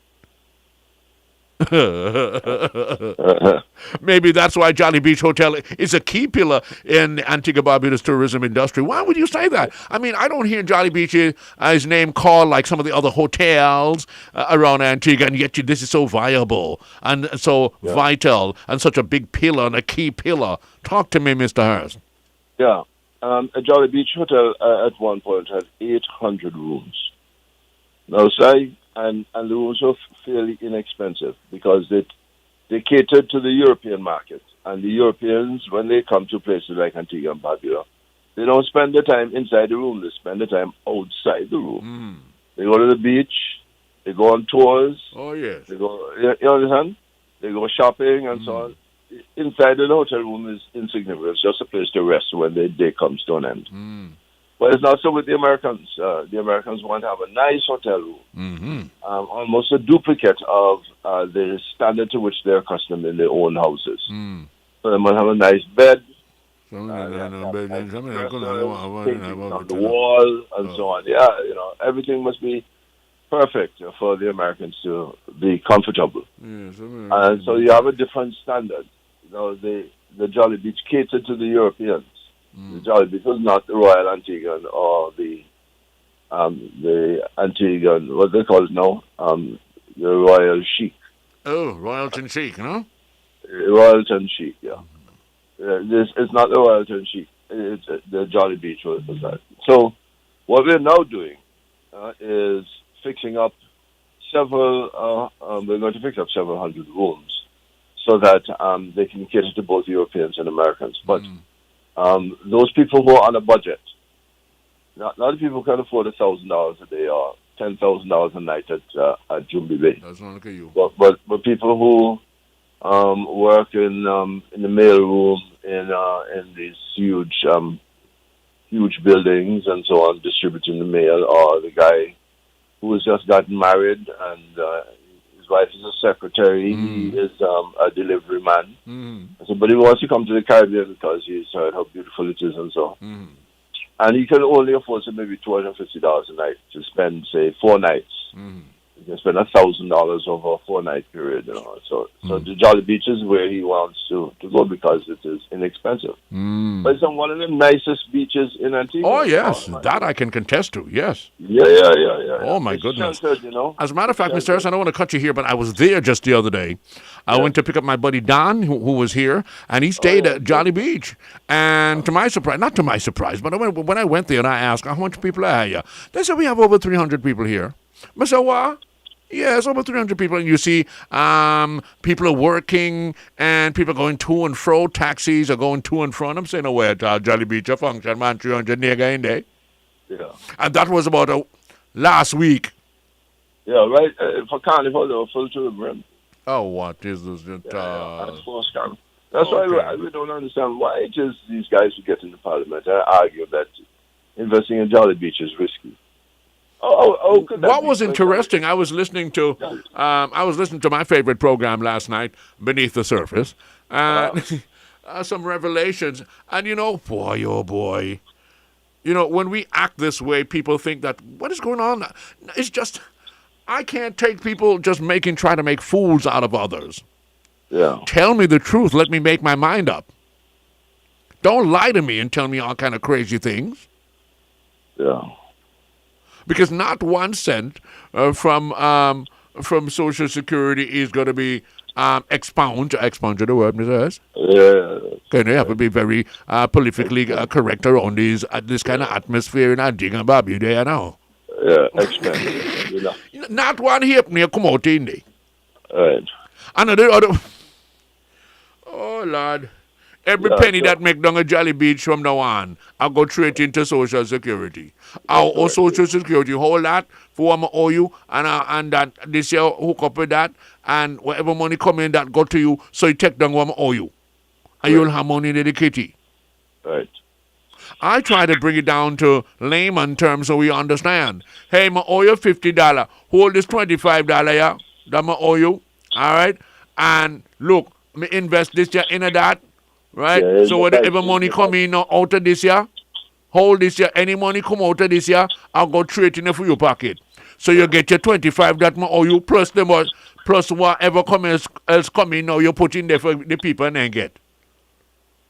Maybe that's why Jolly Beach Hotel is a key pillar in the Antigua Barbuda's tourism industry. Why would you say that? I mean, I don't hear Jolly Beach his name called like some of the other hotels around Antigua, and yet this is so viable and so vital and such a big pillar and a key pillar. Talk to me, Mr. Hurst. Yeah. A Jolly Beach Hotel at one point had 800 rooms. Now, say, and the rooms were fairly inexpensive because they catered to the European market. And the Europeans, when they come to places like Antigua and Barbuda, they don't spend their time inside the room. They spend their time outside the room. They go to the beach. They go on tours. Oh, yes. They go, you understand? They go shopping and so on. Inside the hotel room is insignificant. It's just a place to rest when their day comes to an end. But it's not so with the Americans. The Americans want to have a nice hotel room, almost a duplicate of the standard to which they're accustomed in their own houses. So they might have a nice bed, on the wall, and so on. Yeah, everything must be perfect for the Americans to be comfortable. And so you have a different standard. The Jolly Beach catered to the Europeans. The Jolly Beach was not the Royal Antiguan or the Antiguan, what they call it now, the Royal Chic. Oh, Royalton Chic, no? Royalton Chic, yeah. This it's not the Royalton Chic. It's the Jolly Beach was that. So what we're now doing is fixing up several. We're going to fix up several hundred rooms so that they can cater to both Europeans and Americans. But those people who are on a budget, not the people who can afford $1,000 a day or $10,000 a night at Jumbie Bay. That's not like you. But people who work in the mail room in these huge buildings and so on, distributing the mail, or the guy who has just gotten married and his wife is a secretary, he is a delivery man. So, but he wants to come to the Caribbean because he's heard how beautiful it is and so. And he can only afford maybe $250 a night to spend, say, 4 nights. You can spend $1,000 over a 4-night period, you know. So the Jolly Beach is where he wants to go because it is inexpensive. But it's on one of the nicest beaches in Antigua. Oh, yes. That I can contest to, yes. Yeah. Oh, my goodness. Sheltered, you know. As a matter of fact, Mr. Harris, I don't want to cut you here, but I was there just the other day. I went to pick up my buddy Don, who was here, and he stayed at Jolly Beach. And to my surprise, not to my surprise, but when I went there and I asked, how much people are here? They said, we have over 300 people here. I said, what? Yes, over 300 people, and you see people are working, and people are going to and fro. Taxis are going to and fro. And I'm saying, oh, wait, Jolly Beach a function, man, 300 nigga in there. Yeah. And that was about last week. Yeah, right. For Carnival, they were full to the brim. Oh, what is this? That's why we don't understand why it is these guys who get into Parliament argue that investing in Jolly Beach is risky. What was interesting? I was listening to my favorite program last night, Beneath the Surface, some revelations, and boy, oh boy, when we act this way, people think that what is going on? It's just I can't take people just try to make fools out of others. Yeah. Tell me the truth. Let me make my mind up. Don't lie to me and tell me all kind of crazy things. Yeah. Because not 1 cent from Social Security is going to be expound the word, Mr. Harris. Yeah. Okay, you have to be very politically correct around this kind of atmosphere in Antigua, Bobby, there now. Yeah, expand. Not one hip near come out in there. Right. Another oh, Lord. Every penny that make down a Jolly Beach from now on, I'll go straight into Social Security. I'll owe Social Security hold that for what I owe you, and that this year hook up with that, and whatever money come in that go to you, so you take down what I owe you. And you'll have money in the kitty. Right. I try to bring it down to layman terms so we understand. Hey, I owe you $50. Hold this $25, yeah? That I owe you. All right? And look, me invest this year into that. Right? Yeah, so whatever money come in out of this year, hold this year. Any money come out of this year, I'll go straight in for your pocket. So you get your 25 that I owe you, plus whatever else come in now you put in there for the people and then get.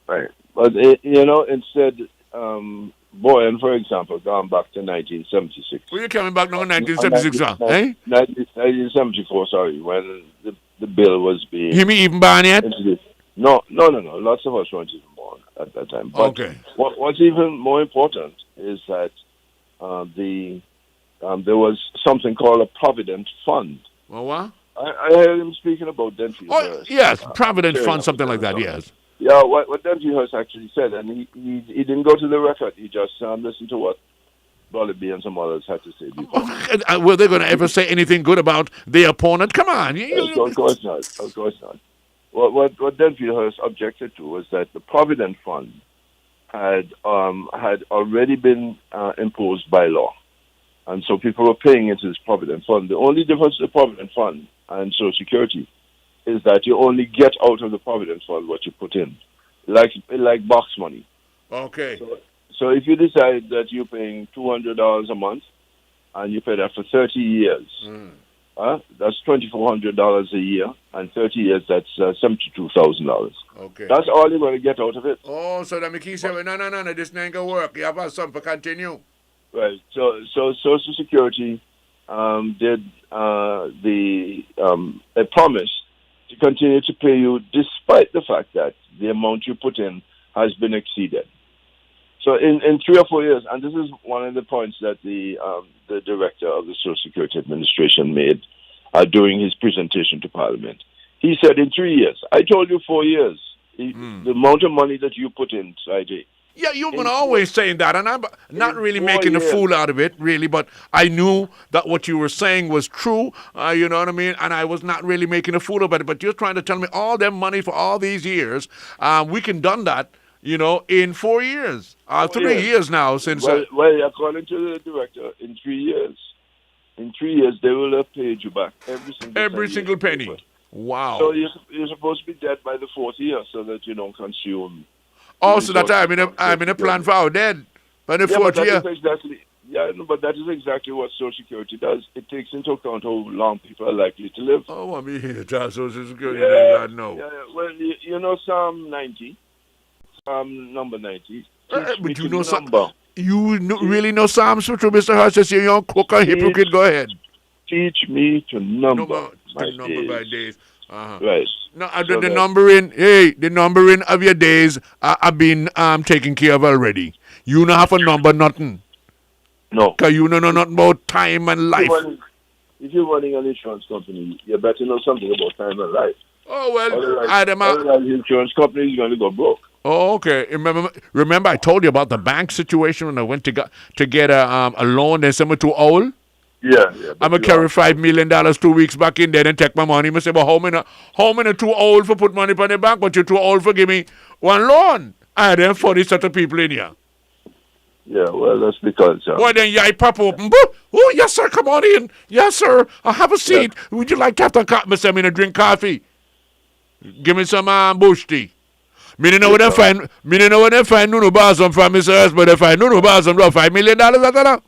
Right. But, instead, Boyan, for example, going back to 1976. Well, you're coming back now in 1976, huh? 1974, sorry, when the bill was being... You mean even born yet? No. Lots of us weren't even born at that time. But okay. What's even more important is that there was something called a Provident Fund. Well, what? I heard him speaking about Denty Hurst. Yes, Provident Fund, something like that, yes. Yeah, what Denty Hurst actually said, and he didn't go to the record. He just listened to what Brother and some others had to say before. Were they going to ever say anything good about the opponent? Come on. Of course not. What Denty Hurst objected to was that the Provident Fund had already been imposed by law, and so people were paying into this Provident Fund. The only difference in the Provident Fund and Social Security is that you only get out of the Provident Fund what you put in, like box money. Okay. So if you decide that you're paying $200 a month, and you pay that for 30 years, That's $2,400 a year, and 30 years, that's $72,000. Okay. That's all you're going to get out of it. Oh, so that me keep saying, no, this ain't gonna work. You have to have something to continue. Right. So Social Security did a promise to continue to pay you despite the fact that the amount you put in has been exceeded. So in 3 or 4 years, and this is one of the points that the director of the Social Security Administration made during his presentation to Parliament. He said in 3 years. I told you 4 years. The amount of money that you put in, Sly J. Yeah, you've been always saying that, and I'm not really making a fool out of it, really, but I knew that what you were saying was true, you know what I mean, and I was not really making a fool about it, but you're trying to tell me all them money for all these years, we can done that, you know, in 4 years, 3 years now since... Well, according to the director, in 3 years, they will have paid you back every single penny. Wow. So you're supposed to be dead by the 4th year so that you don't consume... Oh, so that I'm in a plan for our dead by the 4th year. But that is exactly what Social Security does. It takes into account how long people are likely to live. Oh, I mean, Social Security, God no. Yeah. Well, you know Psalm 90, number 90. But you know really know Psalms, Mr. Hurst? You're a young cook and hypocrite. Go ahead. Teach me to number my days. Right. No, the numbering of your days have been taken care of already. You don't have a number, nothing. No. Because you don't know nothing about time and life. If you're running an insurance company, you better know something about time and life. Oh, well, otherwise the insurance company is going to go broke. Oh, okay. Remember I told you about the bank situation when I went to get a loan and someone too old? Yeah. I'm going to carry $5 million 2 weeks back in there and take my money. I say, but how many too old for put money in the bank, but you're too old for give me one loan? I had them 40 sort of people in here. Yeah, well, that's because... Well, then I pop open. Oh, yes, sir, come on in. Yes, sir, I'll have a seat. Yeah. Would you like to have a cup? Mr. I'm drink coffee. Give me some bush tea. Me don't know what they find no Basum from Mr. Hurst, but if I know no Basum, $5 million, I don't know.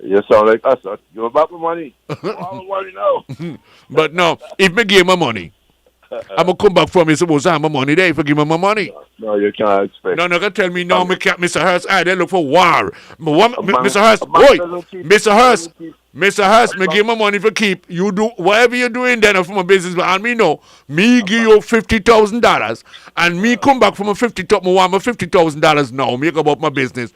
You sound like us. Give about my money. All the money now. But no, if me give my money, I'm going to come back from me supposed to have my money there if I give me my money. No, you can't expect. No, can tell me no, me can't, Mr. Hurst. They look for war. Mr. Hurst, me give my money for keep. You do whatever you're doing then for my business, and me know. Me give you $50,000, and me come back from a $50,000. Me want my $50,000 now. Me go about my business.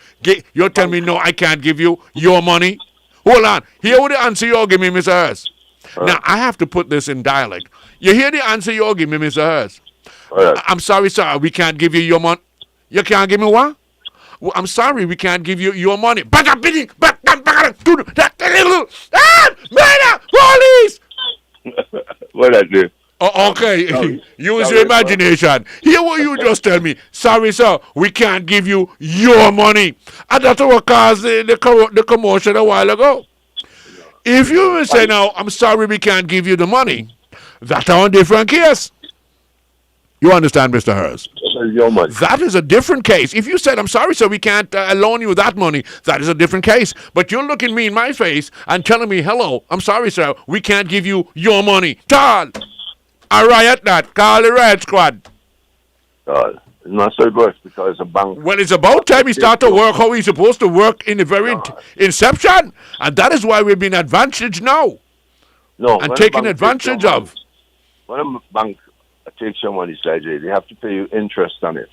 You tell me no, I can't give you your money. Hold on. Hear what the answer you give me, Mr. Hurst. Now I have to put this in dialect. You hear the answer you give me, Mr. Hurst? I'm sorry, sir. We can't give you your money. You can't give me what? Well, I'm sorry, we can't give you your money. Murder! Police! What I do? Oh, okay. Use your imagination. Hear what you just tell me. Sorry, sir, we can't give you your money. And that's what caused the commotion a while ago. If you say now, I'm sorry, we can't give you the money, that's a different case. You understand, Mr. Hurst? That is a different case. If you said, I'm sorry, sir, we can't loan you that money, that is a different case. But you're looking me in my face and telling me, hello, I'm sorry, sir, we can't give you your money. Tal, I riot that. Call the riot squad. It's not so good because a bank... Well, it's about time we start to work how we're supposed to work in the very inception. And that is why we've been advantaged now. No. And taken advantage of. When a bank takes your money, Sly J, they have to pay you interest on it.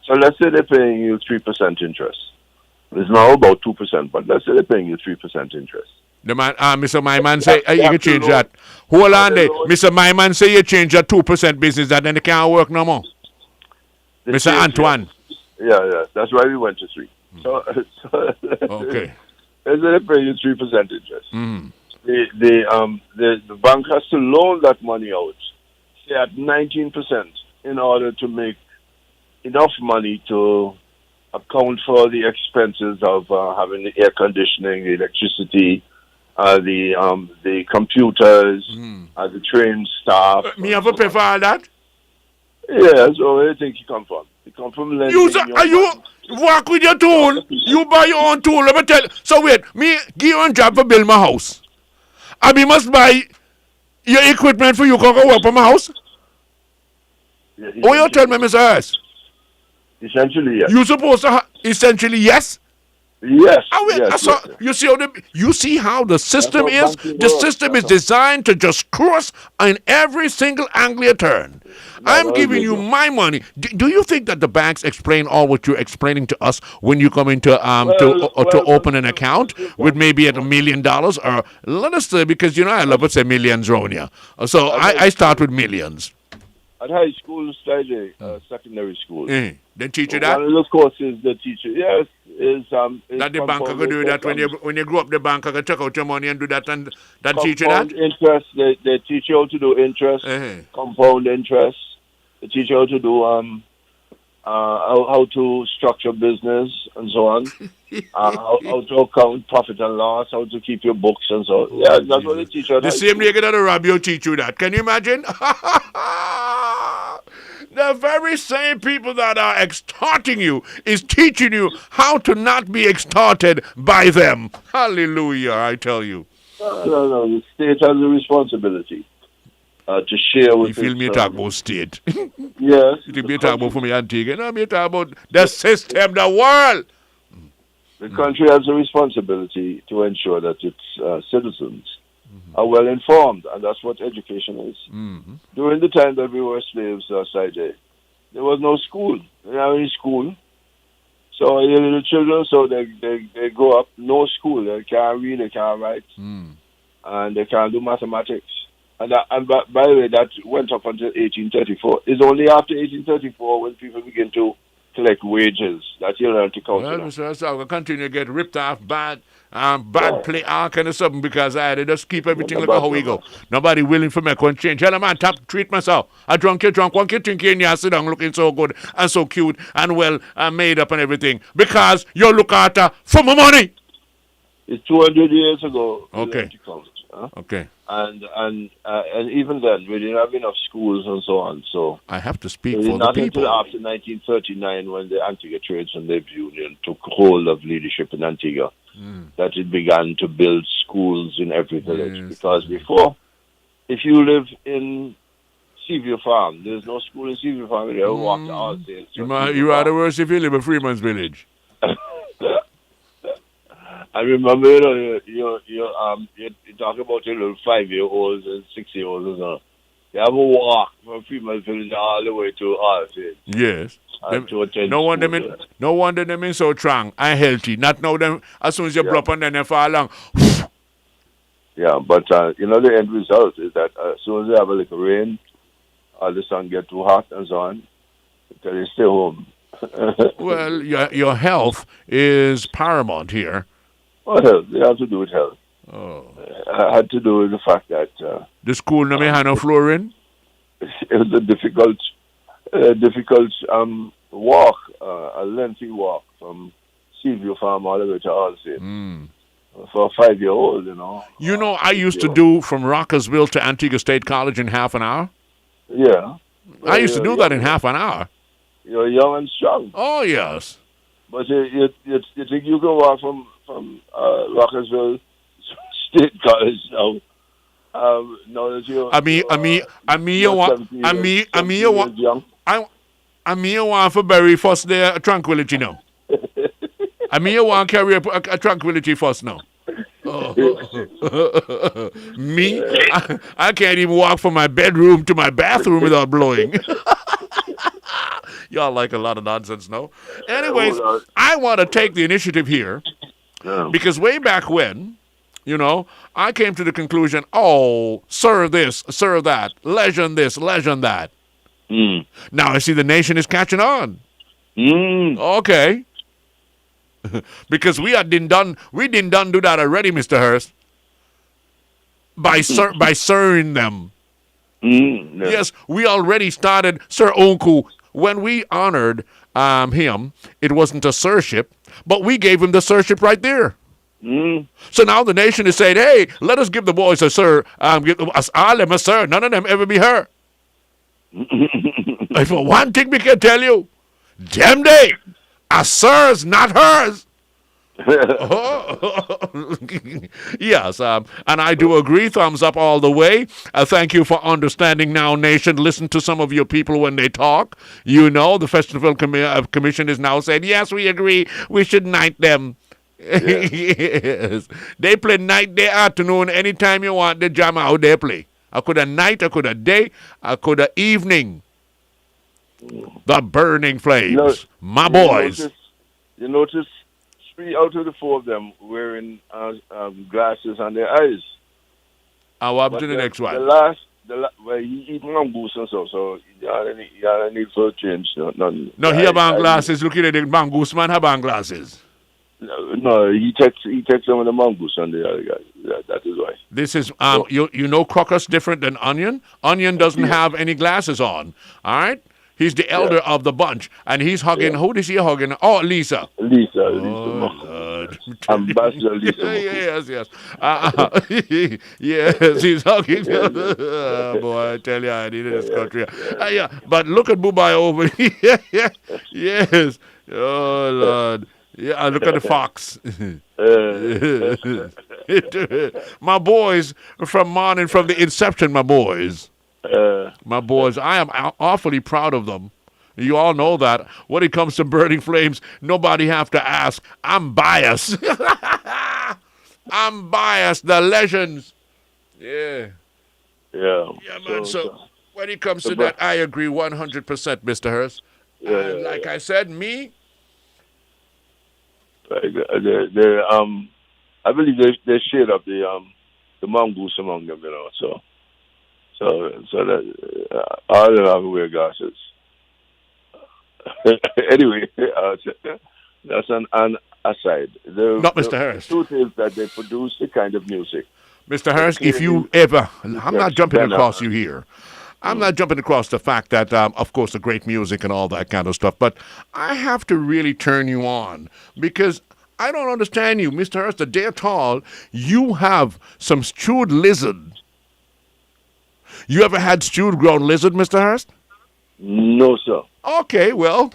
So let's say they're paying you 3% interest. It's now about 2%, but let's say they're paying you 3% interest. The man, Mr. Myman say you can change that. Hold on there. Mr. Myman say you change that 2% business that then it can't work no more. Mr. Antoine. Yeah. That's why we went to 3. So okay. Let's say they pay you 3% interest. Mm. The bank has to loan that money out, say at 19%, in order to make enough money to account for the expenses of having the air conditioning, the electricity, the computers, the trained staff. Me have to pay for all that? Yeah, so where do you think you come from? You come from lending. You work with your tool. You buy your own tool. Let me tell you. So wait, me give you a job for build my house. I mean, must buy your equipment for you to go work from my house. Yeah, Oh, you tell me, Mr. Harris. Essentially, yes. You supposed to essentially yes. Yes. You see how the system how is. banking The works. system is designed to just cross in every single angle you turn. I'm giving you my money. Do you think that the banks explain all what you're explaining to us when you come into to open an account with maybe at $1 million, or let us say, because I love to say millions, Ronia. So I start with millions. At high school, Sly J, secondary school. They teach you that. One of the courses the teacher, yes, is that the bank could do that when you grow up. The bank could check out your money and do that, and that teach you that. Interest. They teach you how to do interest, compound interest. They teach you how to do how to structure business and so on. How to account profit and loss, how to keep your books and so on. Yeah, that's what they teach you. The same nigga that Rabio teach you that. Can you imagine? The very same people that are extorting you is teaching you how to not be extorted by them. Hallelujah, I tell you. No. The state has a responsibility to share with. You feel me talk about state? Yes. You be talking about for me Antigua. No, me talk about the system, the world. The country has a responsibility to ensure that its citizens are well informed, and that's what education is. During the time that we were slaves, Sly J, there was no school. They didn't have any school. So your little children, so they grow up, no school. They can't read, they can't write, and they can't do mathematics. And by the way, that went up until 1834. It's only after 1834 when people begin to collect wages that you learn to count. Well, Mr. So I'll continue to get ripped off bad play, all kind of something, because they just keep everything like how we go. Nobody willing for me to change. Hell, man, treat myself. I drunk, you drunk, one kid drinking, you sit down looking so good and so cute and well made up and everything, because you look at for my money. It's 200 years ago. Okay. Okay. And even then, we didn't have enough schools and so on. So I have to speak for the not people. until after 1939, when the Antigua Trades and Labor Union took hold of leadership in Antigua, that it began to build schools in every village. Yes. Because before, if you live in Seaview Farm, there's no school in Seaview Farm. You walk all day. You are the worst if you live in Freeman's Village. I remember, you talk about your little 5-year-olds and 6-year-olds and so. You have a walk from Freeman's Village all the way to Allstate. Yes. No wonder them is so strong and healthy. Not know them as soon as you blow up and then they fall along. Yeah, but the end result is that as soon as they have a little rain, the sun get too hot and so on, until they stay home. Well, your health is paramount here. What health? They have to do with health. Oh. I had to do with the fact that the school no had no flooring. It was a difficult walk, a lengthy walk from Seaview Farm all the way to Allstate. For a 5-year-old, I used to do from Rockersville to Antigua State College in half an hour. Yeah. I used to do that in half an hour. You're young and strong. Oh, yes. But you think you can walk from Rockersville State College now? Now that you're you want for Berry first there Tranquility now. You want to carry a Tranquility first now. Oh. Me? I can't even walk from my bedroom to my bathroom without blowing. Y'all like a lot of nonsense, no? Anyways, I want to take the initiative here because way back when, I came to the conclusion, serve this, serve that, legend this, legend that. Now I see the nation is catching on. Okay. Because we didn't done do that already, Mr. Hurst. By serving them. Yes, we already started Sir Onku. When we honored him, it wasn't a sirship, but we gave him the sirship right there. So now the nation is saying, hey, let us give the boys a sir, give us all them a sir. None of them ever be her. If for one thing we can tell you, damn day, a sir's not hers. Yes, and I do agree. Thumbs up all the way. Thank you for understanding now, nation. Listen to some of your people when they talk. You know, the Festival Commission is now saying, yes, we agree. We should night them. Yeah. Yes. They play night, day, afternoon, anytime you want. They jam out, they play. I could have night, I could have day, I could have evening. The Burning Flames. My boys. You notice 3 out of the 4 of them wearing glasses on their eyes. I'll up to the next one. Well, he eat mongoose and stuff, so you don't need for a change. No, he have on glasses. Looking at the mongoose man have on glasses. No, he takes some of the mongoose on the other guy. That is why. This is you know Crocus different than Onion. Onion doesn't have any glasses on. All right. He's the elder of the bunch, and he's hugging. Who is he hugging? Oh, Lisa. Lisa. Lord. Ambassador Lisa. Yes. Yes, he's hugging. Boy, I tell you, I needed this country. Yeah, but look at Bubai over here. Yes. Oh, Lord. Yeah, look at the fox. My boys from morning, from the inception, my boys. My boys, I am awfully proud of them. You all know that. When it comes to Burning Flames, nobody have to ask. I'm biased. I'm biased. The legends. Yeah. Yeah. Yeah, man. So when it comes to that, I agree 100%, Mr. Hurst. Like I said, me. I believe they shade up the mongoose among them, you know. So that I don't have to wear glasses. Anyway, that's an aside. Not Mr. Hurst. The truth is that they produce the kind of music. Mr. Hurst, if you ever, I'm not jumping across you here. I'm not jumping across the fact that, of course, the great music and all that kind of stuff, but I have to really turn you on because I don't understand you. Mr. Hurst, the day at all, you have some stewed lizard. You ever had stewed ground lizard, Mr. Hurst? No, sir. Okay, well,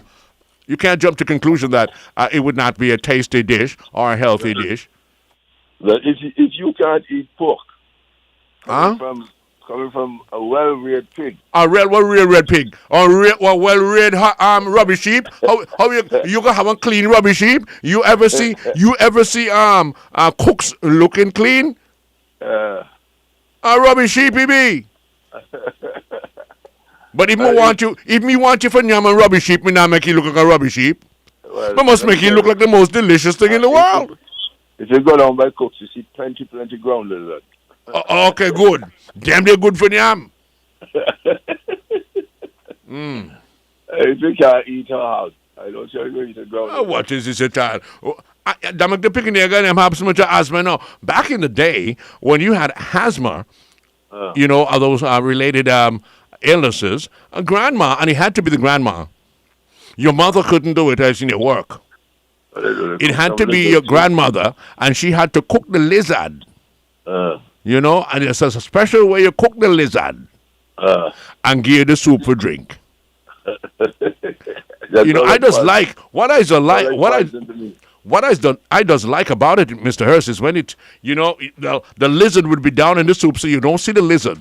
you can't jump to conclusion that it would not be a tasty dish or a healthy dish. But if you can't eat pork coming from a well-reared pig. A well-reared pig. Or well-reared rubbish sheep. How you gonna have a clean rubbish sheep? You ever see cooks looking clean? A rubbish sheep he be. But if me want you for nyam a rubbish sheep, me not make you look like a rubbish sheep. Well, must make you look like the most delicious thing in the world. If you go down by cooks, you see plenty ground lizard. Okay, good. Damn, they're good for yam. If you can't eat her out, I don't sure you eat a ground. What is this, child? I'm the picking the guy. I'm having so much asthma now. Back in the day, when you had asthma, you know, are those related illnesses, a grandma, and it had to be the grandma. Your mother couldn't do it as in your work. It had to be your grandmother, and she had to cook the lizard. You know, and it's a special way you cook the lizard and give you the soup for drink. You know, I just like what I just like about it, Mr. Hurst, is when it, you know, the lizard would be down in the soup, so you don't see the lizard.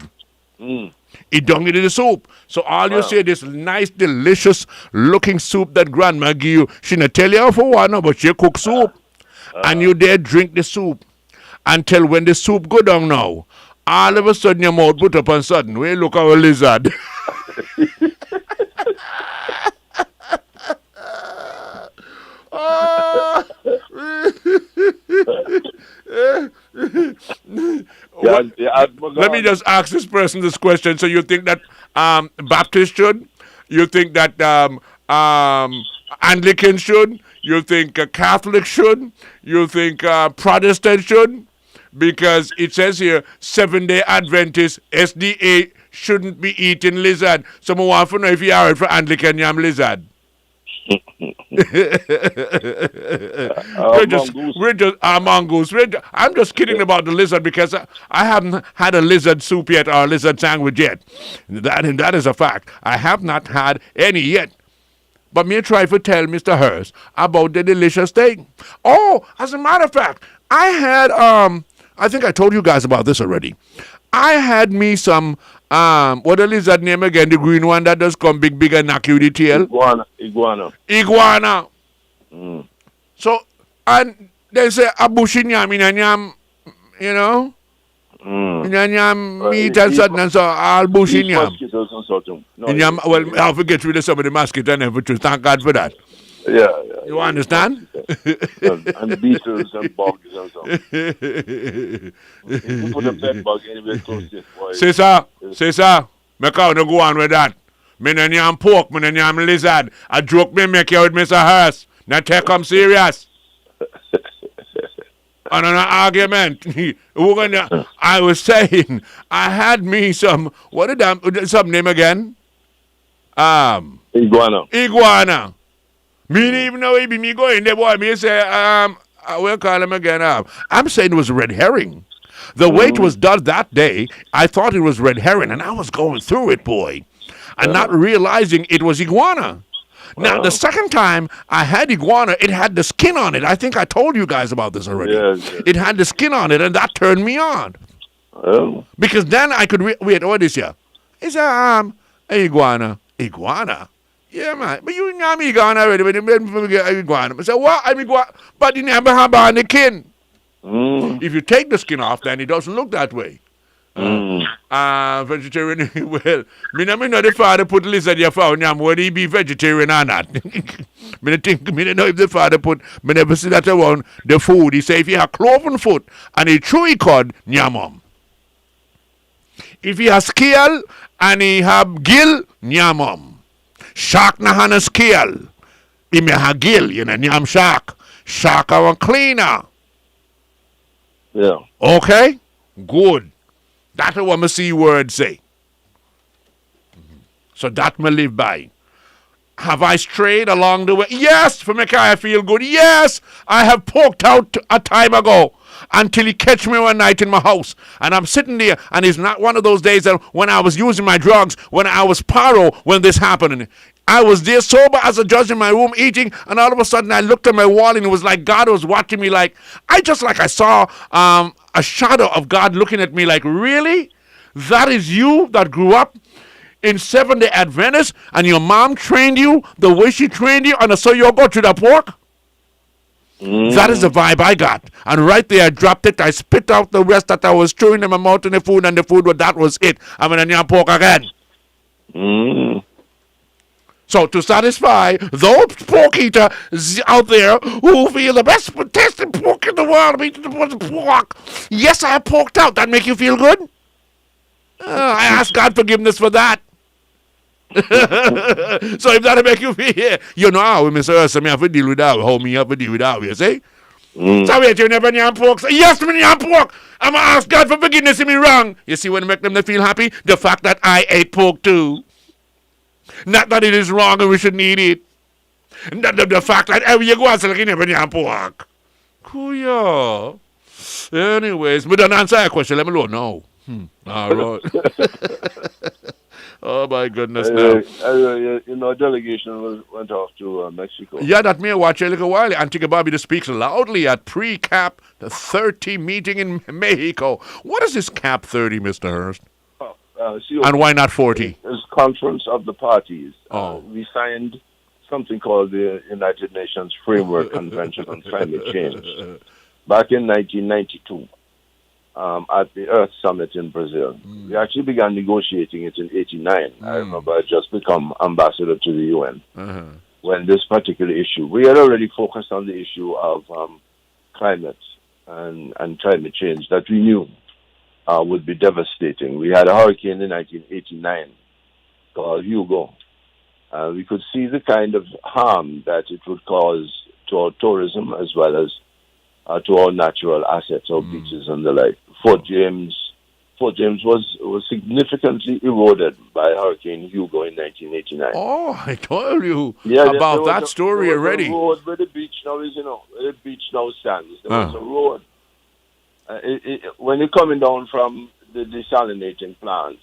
It don't into the soup. So all you see this nice, delicious looking soup that grandma give you. She not tell you for one, but she cook soup. And you there drink the soup. Until when the soup go down now, all of a sudden your mouth put up and sudden, we look at a lizard. Let me just ask this person this question. So you think that Baptist should? You think that Anglican should? You think Catholic should? You think Protestant should? Because it says here, Seventh-day Adventist, SDA, shouldn't be eating lizard. So I want to know if you are for Anglican yam lizard. Mongoose. I'm just kidding about the lizard because I haven't had a lizard soup yet or a lizard sandwich yet. That is a fact. I have not had any yet. But me try to tell Mr. Hurst about the delicious thing. Oh, as a matter of fact, I had I think I told you guys about this already. I had me some what is that name again? The green one that does come big and knock you the tail. Iguana. So and they say a bushy yam in a yam, you know. In a yam meat and something and so all bushy yam. In yam, well, I forget rid of some of the mosquitoes and everything. Thank God for that. Yeah. You understand? And beetles and bugs and so. You put a bed bug anywhere close to it, boy. Sister, make out no go on with that. Me no yam pork, me no yam lizard. A joke me make you with Mr. Hurst. Now take come serious. On an argument. I was saying, I had me some, what did some name again? Iguana. Me didn't even know it be me going there, boy. Me say, we'll call him again. I'm saying it was red herring. The way it was done that day, I thought it was red herring, and I was going through it, boy, and not realizing it was iguana. Now, the second time I had iguana, it had the skin on it. I think I told you guys about this already. Yes. It had the skin on it, and that turned me on. Because then I could wait, what is here? It's a iguana. Iguana? Yeah, man. But you know me iguana already, but you get iguana. I said, what? I'm iguana. But you never have on the skin. If you take the skin off, then it doesn't look that way. Vegetarian, well, me know the father put lizard your found yam, whether he be vegetarian or not. me know if the father put, me never see that around the food. He say if you have cloven foot and a chewy cod, nyamum. If he has scale and he have gill, nyamum. Shark na hana scale. He may have gill, you know, nyam shark. Shark are cleaner. Yeah. Okay? Good. That's what my C word say. So that me live by. Have I strayed along the way? Yes, for make I feel good. Yes, I have poked out a time ago until he catch me one night in my house. And I'm sitting there, and it's not one of those days that when I was using my drugs, when I was paro, when this happened. I was there sober as a judge in my room eating, and all of a sudden I looked at my wall, and it was like God was watching me I saw a shadow of God looking at me like, really? That is you that grew up in Seventh-day Adventist, and your mom trained you the way she trained you, and so you'll go to the pork? That is the vibe I got. And right there I dropped it. I spit out the rest that I was chewing in my mouth in the food, and the food, that was it. I'm in a pork again. So to satisfy those pork eaters out there who feel the best tasting pork in the world, I'm eating the pork. Yes, I have porked out. That make you feel good? I ask God forgiveness for that. So if that make you feel, you know how Mr. Ursa, me have to deal with that, how me have to deal with that, you see? So wait, you never yam pork? Say, yes, me yam pork. I'm going to ask God for forgiveness if me wrong. You see when it make them feel happy? The fact that I ate pork too. Not that it is wrong and we shouldn't eat it. The fact that every you go and say, like, you never yam pork. Cool. Anyways, but don't answer your question. Let me know. No. All right. Oh, my goodness. Now. A delegation went off to Mexico. Yeah, that may watch a little while. Antigua Barbuda speaks loudly at pre-CAP 30 meeting in Mexico. What is this CAP 30, Mr. Hurst? And why not 40? It's Conference of the Parties. We signed something called the United Nations Framework Convention on Climate Change back in 1992 at the Earth Summit in Brazil. We actually began negotiating it in 89. I remember I just become ambassador to the UN when this particular issue. We had already focused on the issue of climate and climate change that we knew would be devastating. We had a hurricane in 1989 called Hugo. We could see the kind of harm that it would cause to our tourism as well as to our natural assets, our beaches and the like. Fort James was significantly eroded by Hurricane Hugo in 1989. Oh, I told you about that story already. There was a road where the beach now is, where the beach now stands. There was a road. When you're coming down from the desalinating plant,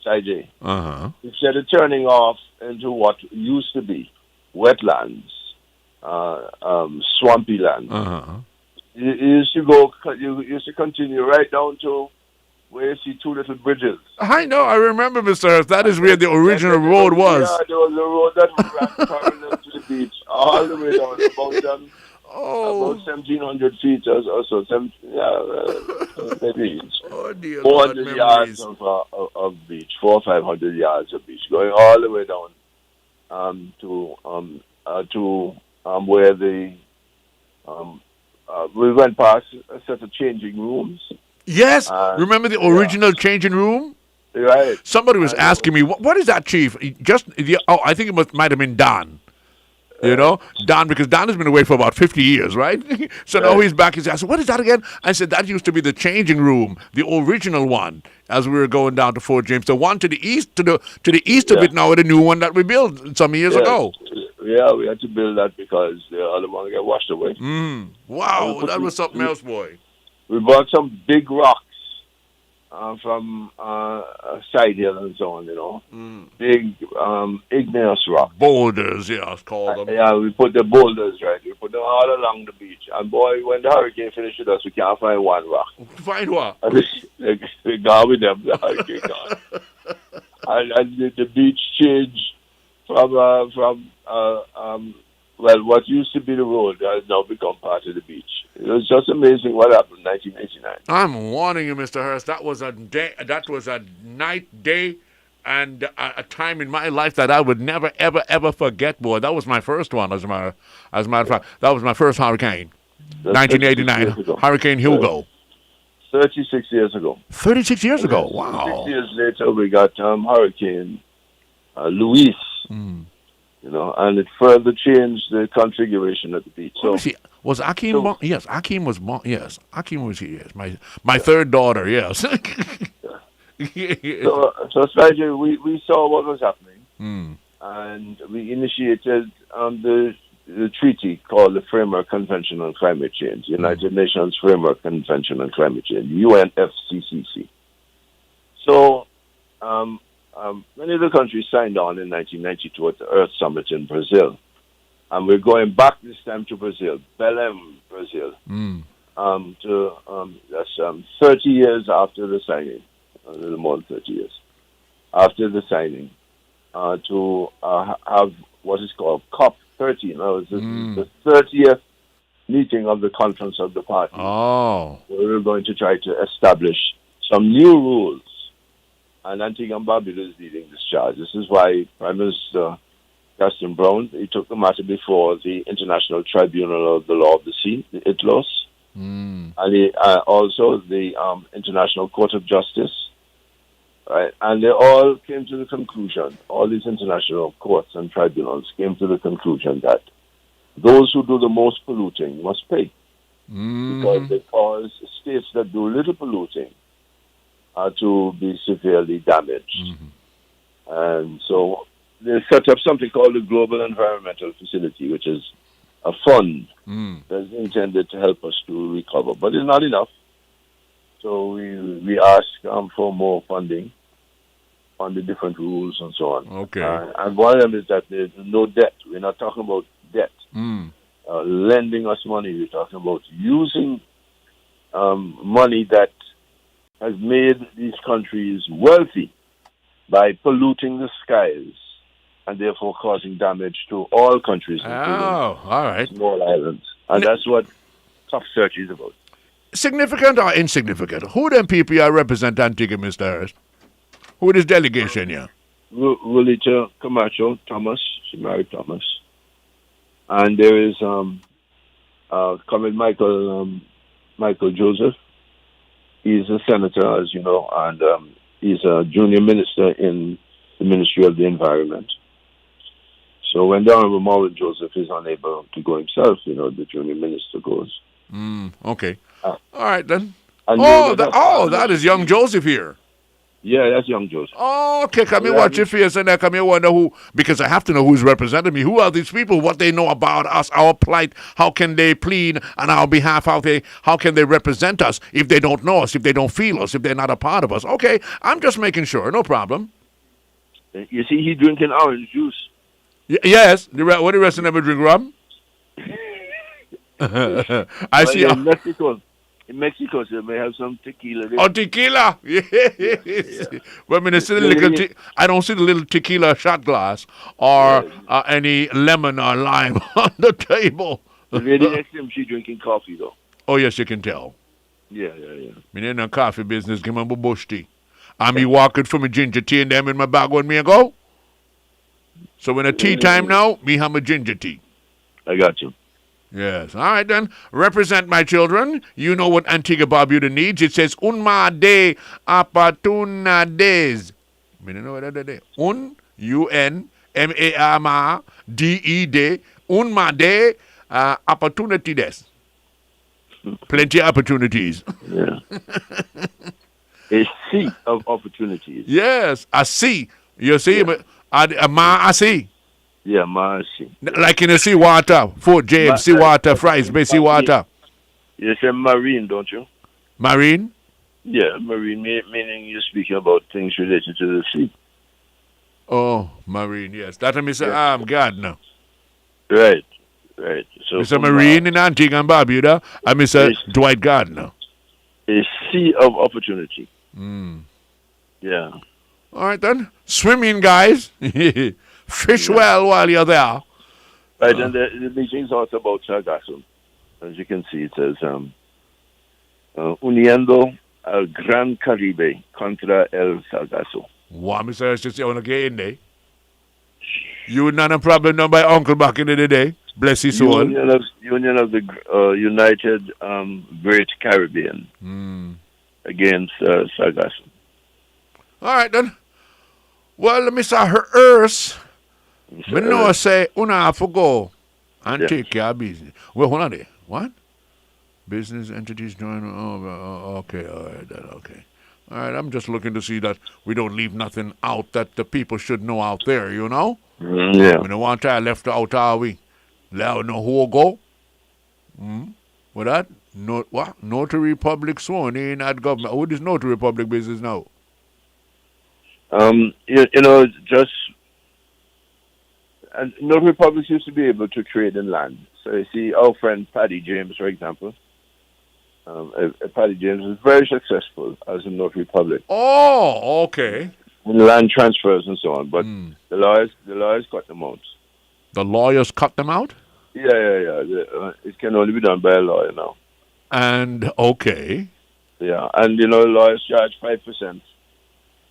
Sly J, instead of turning off into what used to be wetlands, swampy land. You used to go. You used to continue right down to where you see two little bridges. I know. I remember, Mr. Earth. That is where the original road was. Yeah, there was a road that ran parallel to the beach, all the way down about 1,700 feet or so. Maybe dear 400 yards of beach, 400 or 500 yards of beach, going all the way down to where the we went past a set of changing rooms. Yes, remember the original changing room? Right. Somebody was asking me, what is that, Chief? I think it might have been Don. You know, Don, because Don has been away for about 50 years, right? So now he's back. He's asking, what is that again? I said, that used to be the changing room, the original one, as we were going down to Fort James. The one to the east, to the east of it now, the new one that we built some years ago. Yeah, we had to build that because the other one got washed away. Wow, that was something else, boy. We bought some big rocks from Side Hill and so on, you know. Big igneous rock. Boulders, it's called them. Yeah, we put the boulders, right. We put them all along the beach. And boy, when the hurricane finished with us, we can't find one rock. Find what? They gone with them, the hurricane gone. and the beach changed from what used to be the road has now become part of the beach. It was just amazing what happened in 1989. I'm warning you, Mr. Hurst. That was a day. That was a night, day, and a time in my life that I would never, ever, ever forget. Boy, that was my first one. As a matter of fact, that was my first hurricane. 1989, Hurricane Hugo. 36 years ago. 36 years ago. Wow. 6 years later, we got Hurricane Luis. You know, and it further changed the configuration of the beach. So, was Akeem? Yes, Akeem was. Yes, Akeem was here. Yes, my third daughter. Yes. So Sly J, we saw what was happening, and we initiated the treaty called the Framework Convention on Climate Change, United Nations Framework Convention on Climate Change, UNFCCC. So. Many of the countries signed on in 1992 at the Earth Summit in Brazil. And we're going back this time to Brazil, Belém, Brazil. That's 30 years after the signing, a little more than 30 years after the signing, to have what is called COP13. The 30th meeting of the Conference of the Parties. We're going to try to establish some new rules. And Antigua and Barbuda is leading this charge. This is why Prime Minister Gaston Brown, he took the matter before the International Tribunal of the Law of the Sea, the ITLOS, and also the International Court of Justice. Right? And they all came to the conclusion, all these international courts and tribunals came to the conclusion that those who do the most polluting must pay. Because they cause states that do little polluting to be severely damaged. And so they set up something called the Global Environmental Facility, which is a fund that's intended to help us to recover. But it's not enough. So we ask for more funding on the different rules and so on. Okay. And one of them is that there's no debt. We're not talking about debt. Lending us money. We're talking about using money that has made these countries wealthy by polluting the skies and therefore causing damage to all countries, including small islands. And that's what Top Search is about. Significant or insignificant? Who them people represent Antigua, Mr. Harris? Who is delegation here? Rolita Camacho, Thomas. She married Thomas. And there is Comrade Michael Joseph. He's a senator, as you know, and he's a junior minister in the Ministry of the Environment. So when the Honorable Maureen Joseph is unable to go himself, the junior minister goes. Okay. All right, then. That is young Joseph here. Yeah, that's young Joseph. Oh, okay. Come here, watch your face, and then come here, wonder who, because I have to know who's representing me. Who are these people? What they know about us, our plight? How can they plead on our behalf? How can they represent us if they don't know us, if they don't feel us, if they're not a part of us? Okay, I'm just making sure. No problem. You see, he's drinking orange juice. Yes. What the rest of them drink rum? I see. In Mexico, they may have some tequila there. Oh, tequila! Yes. Well, I mean, I don't see the little tequila shot glass or any lemon or lime on the table. The lady next to him, she drinking coffee, though. Oh, yes, you can tell. Yeah. Me in the coffee business, give me a bush tea. I'm me walking for my ginger tea and them in my bag when me go. So when a tea time now, me have a ginger tea. I got you. Yes. All right, then. Represent my children. You know what Antigua Barbuda needs. It says, unma de oportunidades. Me don't know what that is. UNMARDE. Unma de opportunities. Plenty of opportunities. Yeah. A sea of opportunities. Yes, a sea. You see, a sea. Yeah, mercy. Like in the sea water, Fort James, sea water, Fries Bay, sea water. You say marine, don't you? Marine? Yeah, marine, meaning you're speaking about things related to the sea. Oh, marine, yes. That is Mr. Gardner. Right. So Mr. Marine in Antigua and Barbuda, and Mr. Dwight Gardner. A sea of opportunity. Yeah. All right, then. Swimming, guys. Fish well while you're there. Right, and the meeting's also about Sargasso. As you can see, it says, Uniendo al Gran Caribe contra el Sargasso. Wow, Mr. Just I want to get in there. You would not have a problem done by Uncle back in the day. Bless his soul. Union of the United Great Caribbean against Sargasso. All right, then. Well, Mr. Earth. Me know say una have to go and take care of business. Well, hold on there. What? Business entities join. Okay, all right, then, okay. All right, I'm just looking to see that we don't leave nothing out that the people should know out there, you know? Yeah. We don't want to left out, are we? Let us know who will go. What that? What? Notary public sworn in at government. What is notary public business now? Just and notary publics used to be able to trade in land. So you see, our friend Paddy James, for example, Paddy James is very successful as a notary public. Oh, okay. In land transfers and so on, but the lawyers cut them out. The lawyers cut them out? Yeah. It can only be done by a lawyer now. And okay. Yeah, and lawyers charge 5%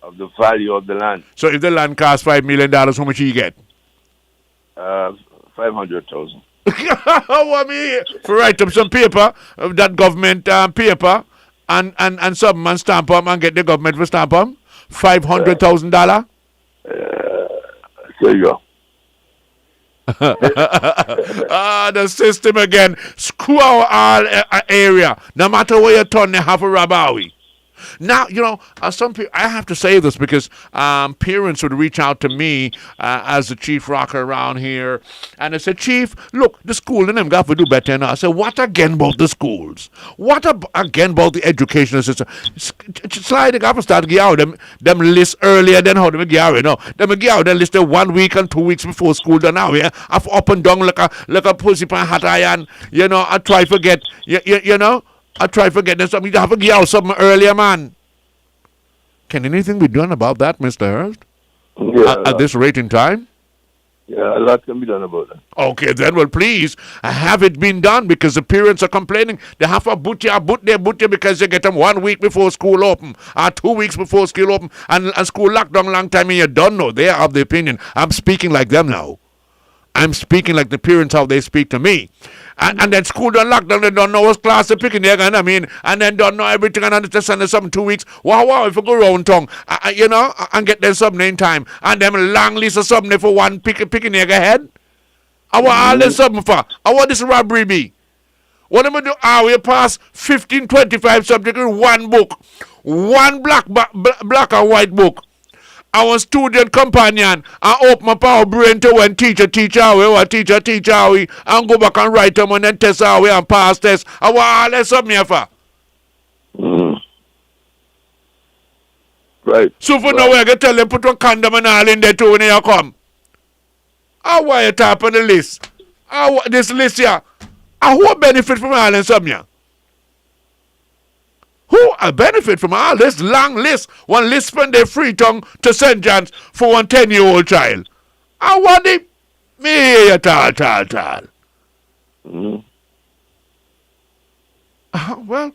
of the value of the land. So if the land costs $5 million, how much do you get? 500,000. Want me for write up some paper, that government paper, and some man stamp them and get the government to stamp them? $500,000? There you go. The system again. Screw our area. No matter where you turn, they have a Rabawi. Now, some people, I have to say this because parents would reach out to me as the chief rocker around here, and they said, Chief, look, the school and them got to do better now. I said, what again about the schools? What again about the educational system? Sly, they got to start getting out them lists earlier than how they get out, Them get out, they list 1 week and 2 weeks before school done now, yeah? I've up and down like a pussy pan hot iron, I try to forget, I try to forget something. You have to get out something earlier, man. Can anything be done about that, Mr. Hurst? Yeah, at this rate in time? Yeah, a lot can be done about that. Okay, then, well, please, have it been done because the parents are complaining. They have to boot you because they get them 1 week before school open or 2 weeks before school open and school lockdown long time and you don't know. They are of the opinion. I'm speaking like them now. I'm speaking like the parents how they speak to me. And then school done lockdown, they don't know what class they're picking there, and then don't know everything and understand something 2 weeks. Wow, if you go round tongue, and get them something in time, and them long list of something for one picking there ahead. I want all this something for. I want this robbery be. What am I do? We pass 15, 25 subjects in one book. One black and white book. Our student companion and open my power brain to when teacher our teacher our and go back and write them and then test our way and pass test. I want all that something here for. Right. So for now, I can tell them put one condom and all in there too when you come. How why you top on the list? This list here? Who benefit from all and some here? Who benefit from all this long list? One list spend their free tongue to St. John's for one 10-year-old child. I want it. Me tal. Well,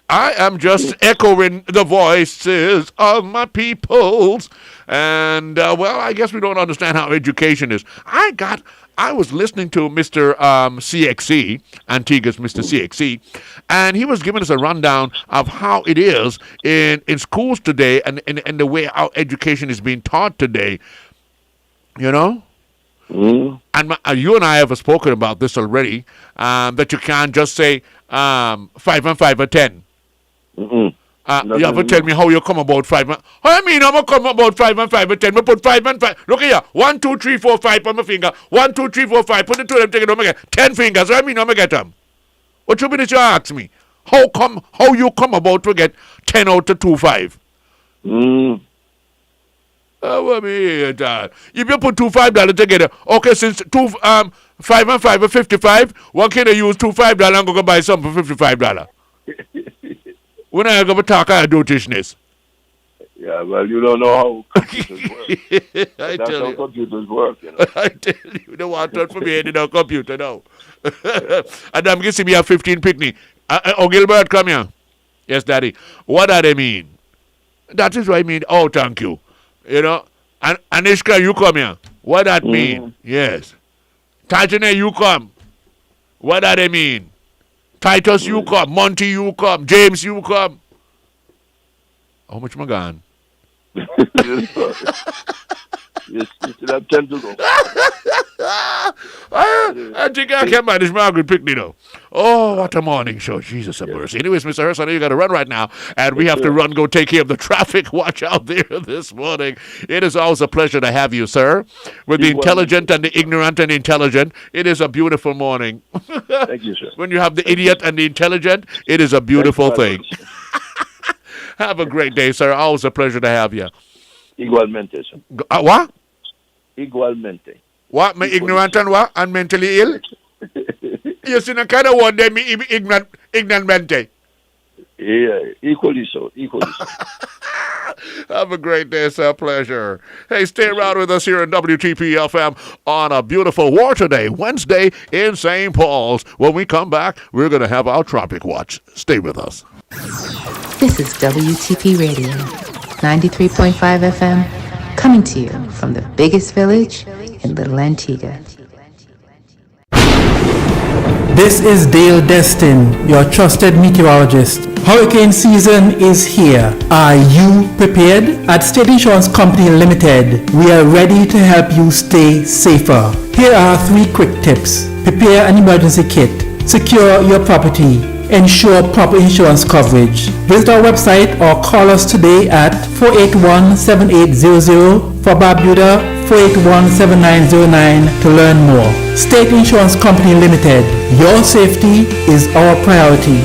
I am just echoing the voices of my peoples. And, well, I guess we don't understand how education is. I was listening to Mr. CXC, Antigua's Mr. CXC, and he was giving us a rundown of how it is in schools today and the way our education is being taught today. You know? And you and I have spoken about this already, that you can't just say 5 and 5 or 10. You have to tell me how you come about 5 and... How you mean I'm going to come about 5 and 5 or 10? I put 5 and 5. Look here. 1, 2, 3, 4, 5 on my finger. 1, 2, 3, 4, 5. Put the two of them together. I'm going to get 10 fingers. How you mean I'm going to get them? What you mean is you ask me? How you come about to get 10 out of 2, 5? Oh, I mean, if you put $5 together, okay, since 5 and 5 are 55, one can use $5 and go buy something for $55. When I go to talk, I do this. Yeah, well, you don't know how computers work. That's how computers work, you know. I tell you, you don't want to for me in a computer now. And I'm guessing me have 15 picnic. Oh, Gilbert, come here. Yes, Daddy. What do they mean? That is what I mean. Oh, thank you. You know, and Anishka, you come here. What that mean? Yes. Tajane, you come. What do they mean? Titus, you come. Monty, you come. James, you come. How much am I gone? You still have 10 to go. I think I can manage Margaret Pickney, though. Oh, what a morning show. Jesus have mercy. Anyways, Mr. Hurst, I know you got to run right now, and we have to run, go take care of the traffic watch out there this morning. It is always a pleasure to have you, sir. With the intelligent and the ignorant and intelligent, it is a beautiful morning. Thank you, sir. When you have the idiot and the intelligent, it is a beautiful thing. Have a great day, sir. Always a pleasure to have you. Igualmente, sir. What? Igualmente. What? Me ignorant and what? And mentally ill? You see the kind of word they me ignorante. Yeah, equally so. Have a great day, sir. Pleasure. Hey, stay around with us here on WTP FM on a beautiful Water Day, Wednesday in St. Paul's. When we come back, we're going to have our Tropic Watch. Stay with us. This is WTP Radio, 93.5 FM, coming to you from the biggest village in Little Antigua. This is Dale Destin, your trusted meteorologist. Hurricane season is here. Are you prepared? At State Insurance Company Limited, we are ready to help you stay safer. Here are 3 quick tips. Prepare an emergency kit. Secure your property. Ensure proper insurance coverage. Visit our website or call us today at 481-7800 for Barbuda, 481-7909 to learn more. State Insurance Company Limited. Your safety is our priority.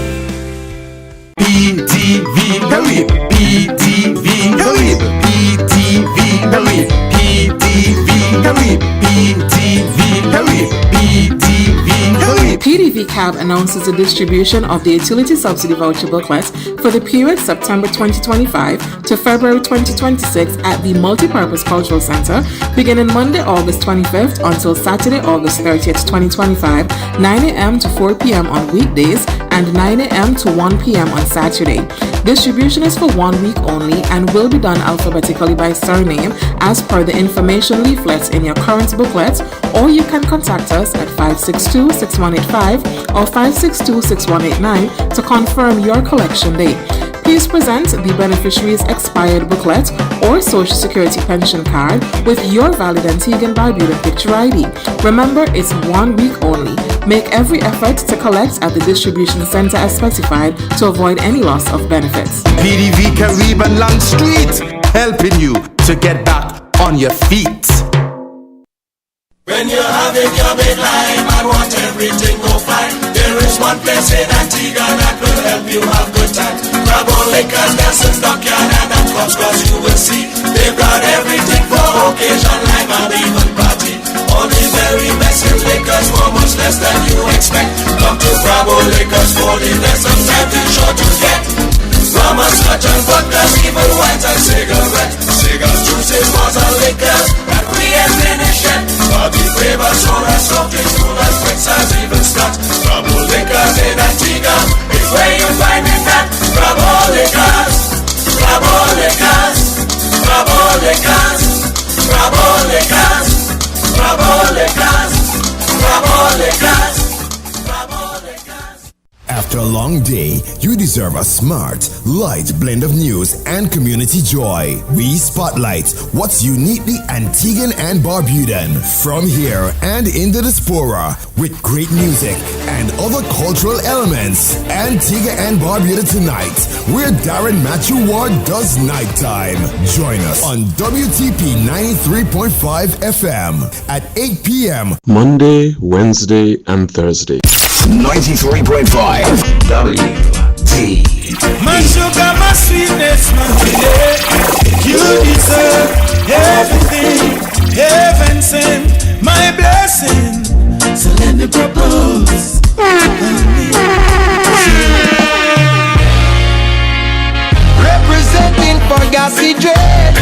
PTV Carib, PTV Carib, PTV Carib, PTV Carib, PTV Carib, PTV Carib. PDV Cab announces the distribution of the Utility Subsidy Voucher Booklet for the period September 2025 to February 2026 at the Multipurpose Cultural Center, beginning Monday, August 25th until Saturday, August 30th, 2025, 9 a.m. to 4 p.m. on weekdays and 9 a.m. to 1 p.m. on Saturday. Distribution is for 1 week only and will be done alphabetically by surname as per the information leaflets in your current booklet, or you can contact us at 562-6185 or 562-6189 to confirm your collection date. Please present the beneficiary's expired booklet or Social Security pension card with your valid Antigua and Barbuda picture ID. Remember, it's 1 week only. Make every effort to collect at the distribution center as specified to avoid any loss of benefits. PDV Caribbean Long Street, helping you to get back on your feet. When you're having your big life and want everything go fine, there is one place in Antigua that will help you have good time. Grab on Lakers, Nelson's Dockyard and that comes cause you will see they've got everything for occasion, life and even party. Only very best in liquors for much less than you expect. Come to Bravo Liquors for the best, sometimes it's sure to get. Rum and scotch and vodka, even wines and cigarettes. Cigars, juices, bars and liquors that we ain't finished yet. Bobby flavor, soda, soft drinks, coolers, drinks, and even scotch. Bravo Liquors in Antigua is where you find it at. Bravo Liquors, Bravo Liquors, Bravo Liquors, Bravo Liquors, Bravo Liquors, Bravo Liquors. After a long day, you deserve a smart, light blend of news and community joy. We spotlight what's uniquely Antiguan and Barbudan from here and in the diaspora with great music and other cultural elements. Antigua and Barbuda tonight, where Darren Matthew Ward does nighttime. Join us on WTP 93.5 FM at 8 p.m. Monday, Wednesday, and Thursday. 93.5 WT. My sugar, my sweetness, my honey, you deserve everything. Heaven sent my blessing, so let me propose. Representing for Gassy Dread.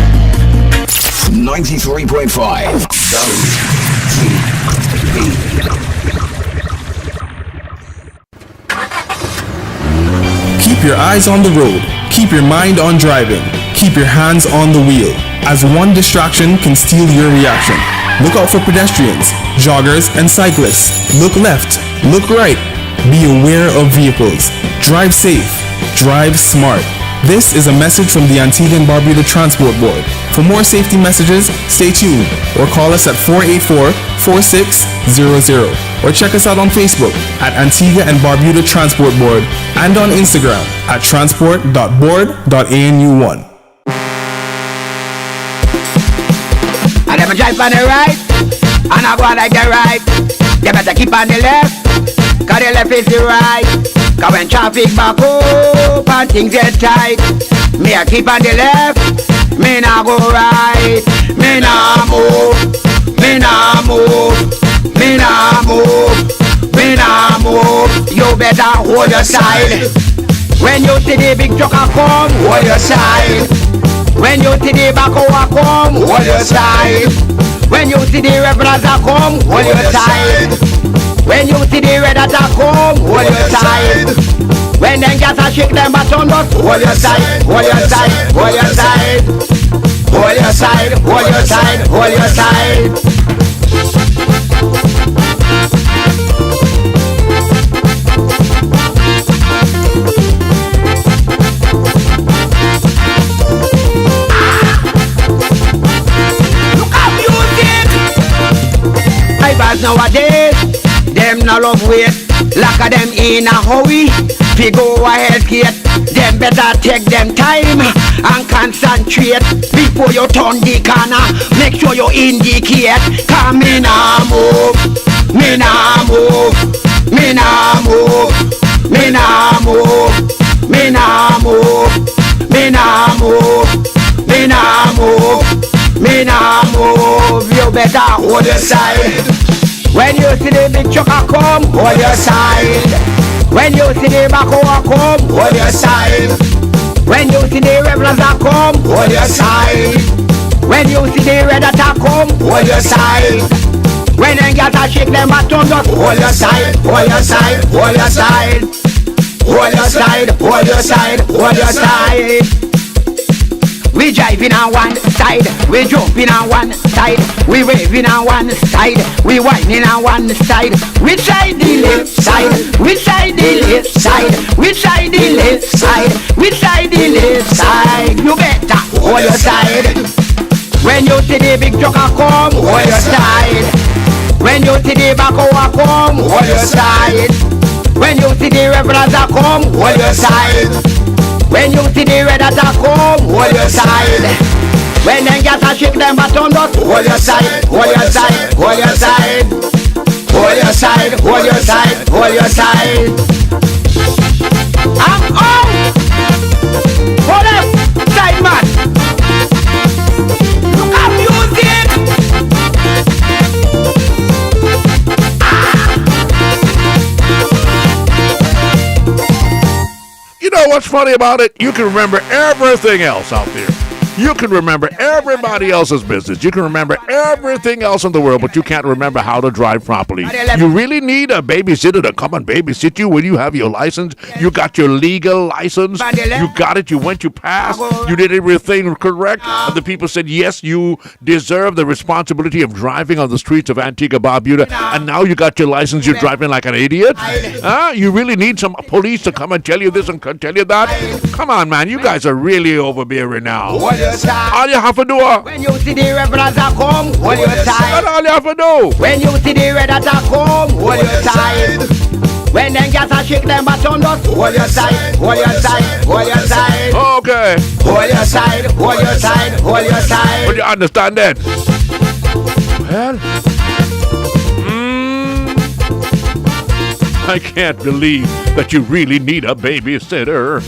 93.5 WTP. Keep your eyes on the road. Keep your mind on driving. Keep your hands on the wheel, as one distraction can steal your reaction. Look out for pedestrians, joggers, and cyclists. Look left, look right. Be aware of vehicles. Drive safe. Drive smart. This is a message from the Antigua and Barbuda Transport Board. For more safety messages, stay tuned or call us at 484-4600 or check us out on Facebook at Antigua and Barbuda Transport Board and on Instagram at transport.board.anu1. And if I drive on the right and I go on like the right, you better keep on the left, cause the left is the right. Cause when traffic back up and things get tight, me I keep on the left, me nah go right. Me nah move, me nah move, me nah move, me nah move. You better hold your side. When you see the big truck a come, hold your side. When you see the backhoe a come, hold your side. When you see the revelers a come, hold your side. When you see the red at a come, hold your side. When them gas a shake them baton, just hold your side, hold your side, hold your side. Hold your side, hold your side, hold your side. Look how music! Drivers nowadays, them no love wait. Lack of them in a hurry. Fi go ahead gate. Them better take them time and concentrate before you turn the corner. Make sure you indicate. Come me nah move, me nah move, me nah move, me nah move, me nah move, me nah move, me nah move, me nah move. You better hold your side. When you see the big truck a come, hold your side. When you see the backhoe a come, hold your side. When you see the revelers a come, hold your side. When you see the red at a come, hold your side. When them gas a shake them baton, just hold your side, hold your side, hold your side. Hold your side, hold your side, hold your side. We driving on one side, we jumping on one side, we waving on one side, we whining on one side. Which side the left side? Which side the left side? Which side the left side? Which side the left side? You better hold your side. When you see the big truck a come, hold your side. When you see the backhoe a come, hold your side. When you see the revelers a come, hold your side. When you see the red at a come, hold your side. When them gas a shake them baton, just hold your side, hold your side, hold your side. Hold your side, hold your side, hold your side. I'm out! Hold up, side man. Look at music! what's funny about it? You can remember everything else out there. You can remember everybody else's business. You can remember everything else in the world, but you can't remember how to drive properly. You really need a babysitter to come and babysit you when you have your license. You got your legal license. You got it. You went, you passed. You did everything correct. And the people said, yes, you deserve the responsibility of driving on the streets of Antigua, Barbuda. And now you got your license. You're driving like an idiot. You really need some police to come and tell you this and tell you that. Come on, man. You guys are really overbearing now. All you have to do. When you see the rebels a come, hold your side. That's all you have to do. When you see the red a come, hold your side. When them gas a shake them baton dust, hold your side, hold your side, hold your side. Okay. Hold your side, hold your side, hold your side. But you understand that? Well, I can't believe that you really need a babysitter.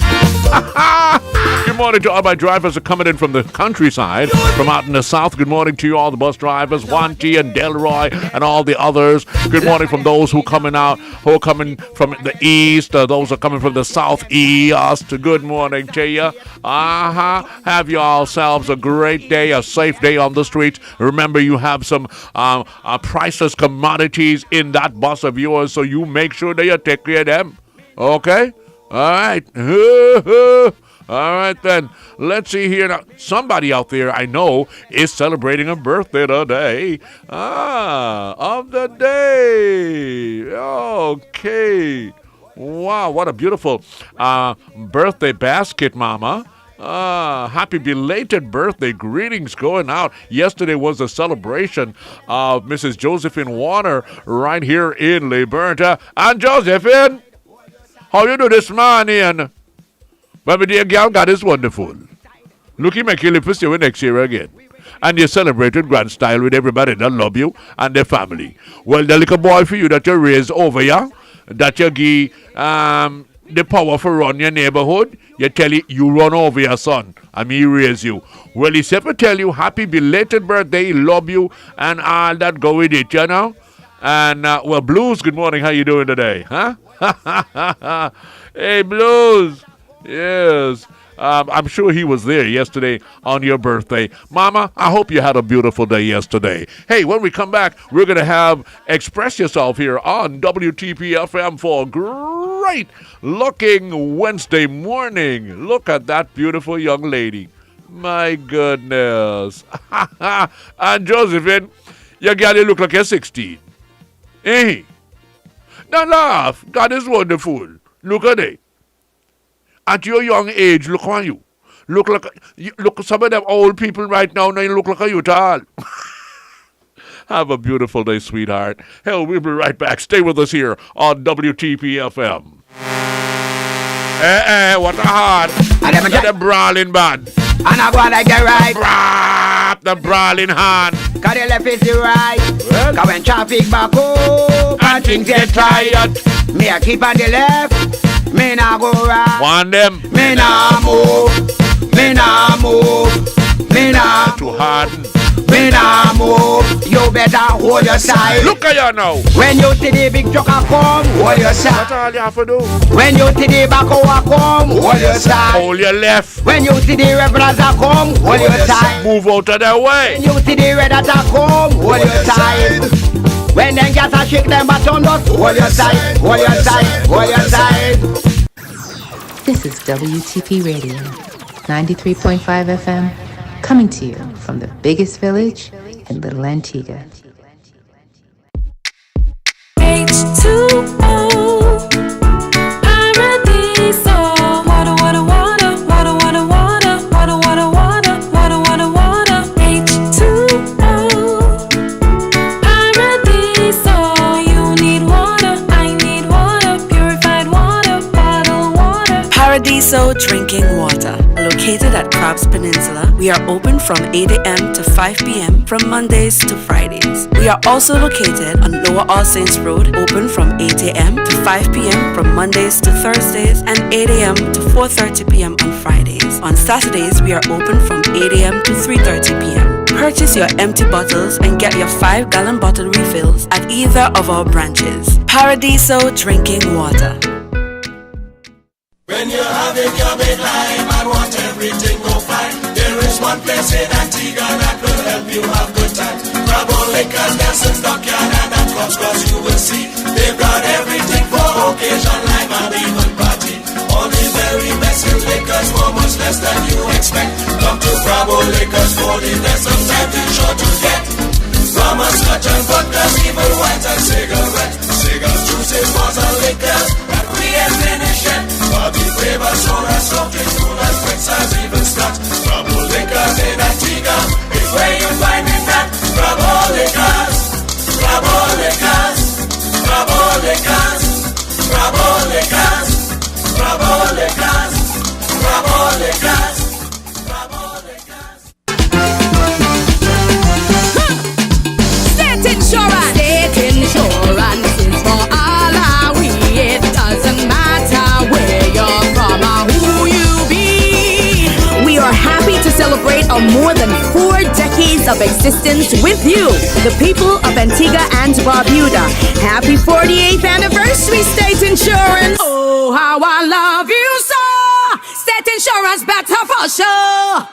Good morning to all my drivers who are coming in from the countryside, from out in the south. Good morning to you, all the bus drivers, Wanty and Delroy and all the others. Good morning from those who are coming from the east, those who are coming from the southeast. Good morning to you. Have you yourselves a great day, a safe day on the streets. Remember, you have some priceless commodities in that bus of yours, so you make sure that you take care of them. Okay? All right. All right, then. Let's see here. Now, somebody out there I know is celebrating a birthday today. Of the day. Okay. Wow, what a beautiful birthday basket, Mama. Happy belated birthday. Greetings going out. Yesterday was a celebration of Mrs. Josephine Warner right here in Liberta. And Josephine, how you do this morning? But my dear girl, God is wonderful. Look, he make you live for next year again. And you celebrated grand style with everybody that love you and their family. Well, the little boy for you that you raised over ya, that you give the power for run your neighborhood, you tell it you run over your son, and he raise you. Well, he said to tell you happy belated birthday, he love you, and all that go with it, you know. And, well, Blues, good morning, how you doing today, huh? Hey, Blues. Yes, I'm sure he was there yesterday on your birthday. Mama, I hope you had a beautiful day yesterday. Hey, when we come back, we're going to have Express Yourself here on WTP FM for a great looking Wednesday morning. Look at that beautiful young lady. My goodness. And Josephine, you got to look like you're 16. Hey, don't laugh. God is wonderful. Look at it. At your young age, look on you. Look some of them old people right now, you look like a youth all. Have a beautiful day, sweetheart. Hell, we'll be right back. Stay with us here on WTP FM. What a heart. Get a brawling band. And I'm gonna get right. The brawling hand. Cause the left is the right. Cause when traffic back up and things get tired, me I keep on the left. Me nah go right. Want them. Me nah move. Me nah move. Me nah too hard. Me nah move. You better hold your side. Look at you now. When you see the big truck a come, hold your side. That's all you have to do. When you see the backhoe a come, hold your side. Hold your left. When you see the rebels a come, hold your side. Move out of their way. When you see the red a come, hold your side. When them gas a shake them baton dust, hold your side, hold your side, hold your side. This is WTP Radio, 93.5 FM, coming to you from the biggest village in Little Antigua. H2O, Paradiso, water, water, water, water, water, water, water, water, water, water, water, water, H2O, Paradiso, you need water, I need water, purified water, bottled water. Paradiso Drinking Water, located at Crabs Peninsula. We are open from 8 a.m. to 5 p.m. from Mondays to Fridays. We are also located on Lower All Saints Road, open from 8 a.m. to 5 p.m. from Mondays to Thursdays, and 8 a.m. to 4:30 p.m. on Fridays. On Saturdays, we are open from 8 a.m. to 3:30 p.m. Purchase your empty bottles and get your 5-gallon bottle refills at either of our branches. Paradiso Drinking Water. When you're having your midlife and want everything go fine, there is one place in Antigua that will help you have good time. Grab all liquors, Nelson's Dockyard and that comes cause you will see they've got everything for occasion, life and even party. All the very best in liquors for much less than you expect. Come to Bravo Liquors for the best of time to sure to get. From a scotch and vodka, even white and cigarette. Cigar juices, bars and liquors that we ain't finished yet. Bobby flavor, soda, soft drinks, cool as quick as even scotch. Bravo Liquors in Antigua is where you find it at. Bravo Liquors, Bravo Liquors, Bravo Liquors, Bravo Liquors, Bravo Liquors, Bravo Liquors. State insurance is for all our we. It doesn't matter where you're from or who you be. We are happy to celebrate a more than 4 decades of existence with you, the people of Antigua and Barbuda. Happy 48th anniversary, State Insurance. Oh, how I love you so. State insurance better for sure.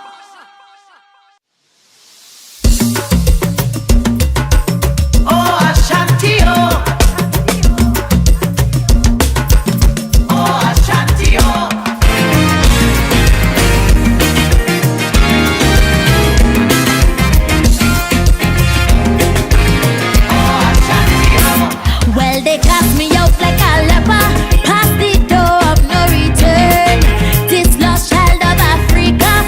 Well, they cast me out like a leper, past the door of no return. This lost child of Africa.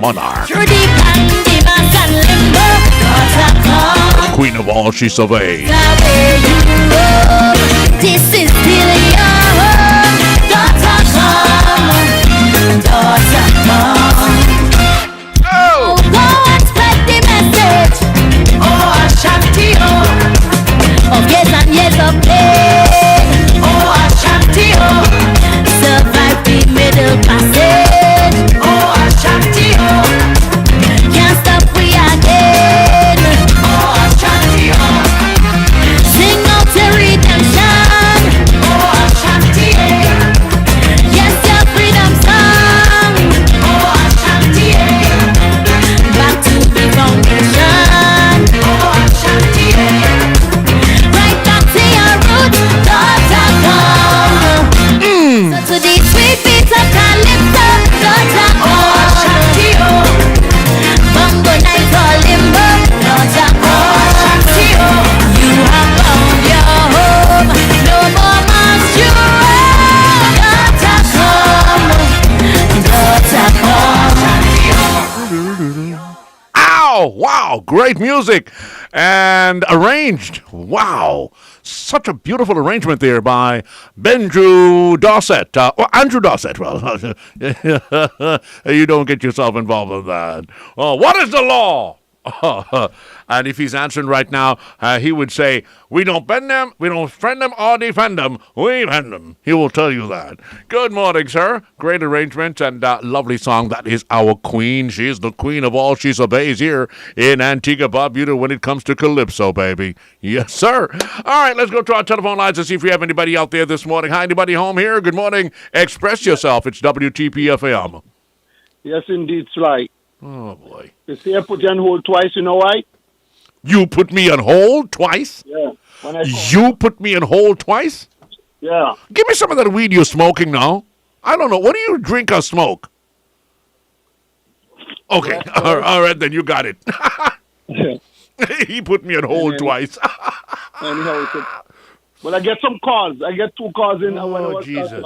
monarch. Through the pandemic and limbo, daughter come. Queen of all she surveys. Where you roam, this is still your home. Daughter come, daughter come. Oh, go and spread the message. Oh, Ashanti, oh, of years and years of pain. Oh, Ashanti, oh, survive the middle passage. Oh, Ashanti, oh, can't stop we again. Oh, Ashanti, oh, sing out the redemption. Oh, Ashanti, yes, your freedom song. Oh, Ashanti, back to the foundation. Oh, Ashanti, right back to your roots. Daughter come. So to the sweet beats of calypso. Daughter come. Oh, Ashanti, bongo night or limbo. Daughter come. Ashanti, you have found your home. No more must you roam. Daughter come. Daughter come. Ow! Wow! Great music and arranged. Wow! Such a beautiful arrangement there by Benju Dorset. Andrew Dorset. Well, you don't get yourself involved in that. Oh, what is the law? And if he's answering right now, he would say, we don't bend them, we don't friend them or defend them, we bend them. He will tell you that. Good morning, sir. Great arrangement and lovely song. That is our queen. She is the queen of all she obeys here in Antigua, Barbuda when it comes to Calypso, baby. Yes, sir. All right, let's go to our telephone lines and see if we have anybody out there this morning. Hi, anybody home here? Good morning. Express yourself. It's WTP FM. Yes, indeed, Sly. Oh, boy. You see, I put you on hold twice, you know why? You put me on hold twice? Yeah. You put me on hold twice? Yeah. Give me some of that weed you're smoking now. I don't know. What do you drink or smoke? Okay. All right, then you got it. He put me on hold twice. Anyhow, well, I get some calls. I get 2 calls in. Oh, Jesus.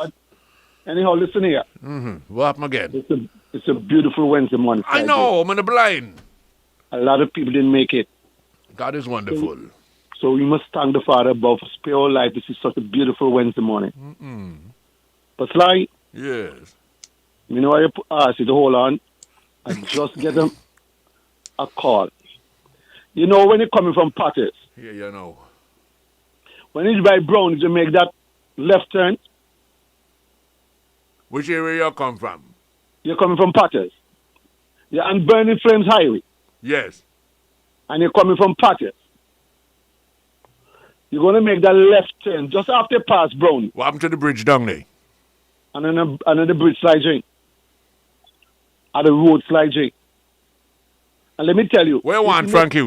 Anyhow, listen here. Mm-hmm. What happened again? It's a beautiful Wednesday morning. I know. I'm in the blind. A lot of people didn't make it. God is wonderful. So we must thank the Father above for spare our life. This is such a beautiful Wednesday morning. Mm-mm. But Sly, yes. You know why I asked you to hold on? I just get a call. You know when you're coming from Potters? Yeah, you know. When it's by Brown, you make that left turn. Which area you come from? You're coming from Potters. You're on Burning Flames Highway. Yes. And you're coming from Potters. You're going to make that left turn just after past Brown. What happened to the bridge down there? And then the bridge Sly J. At the road Sly J. And let me tell you. Where one, Frankie?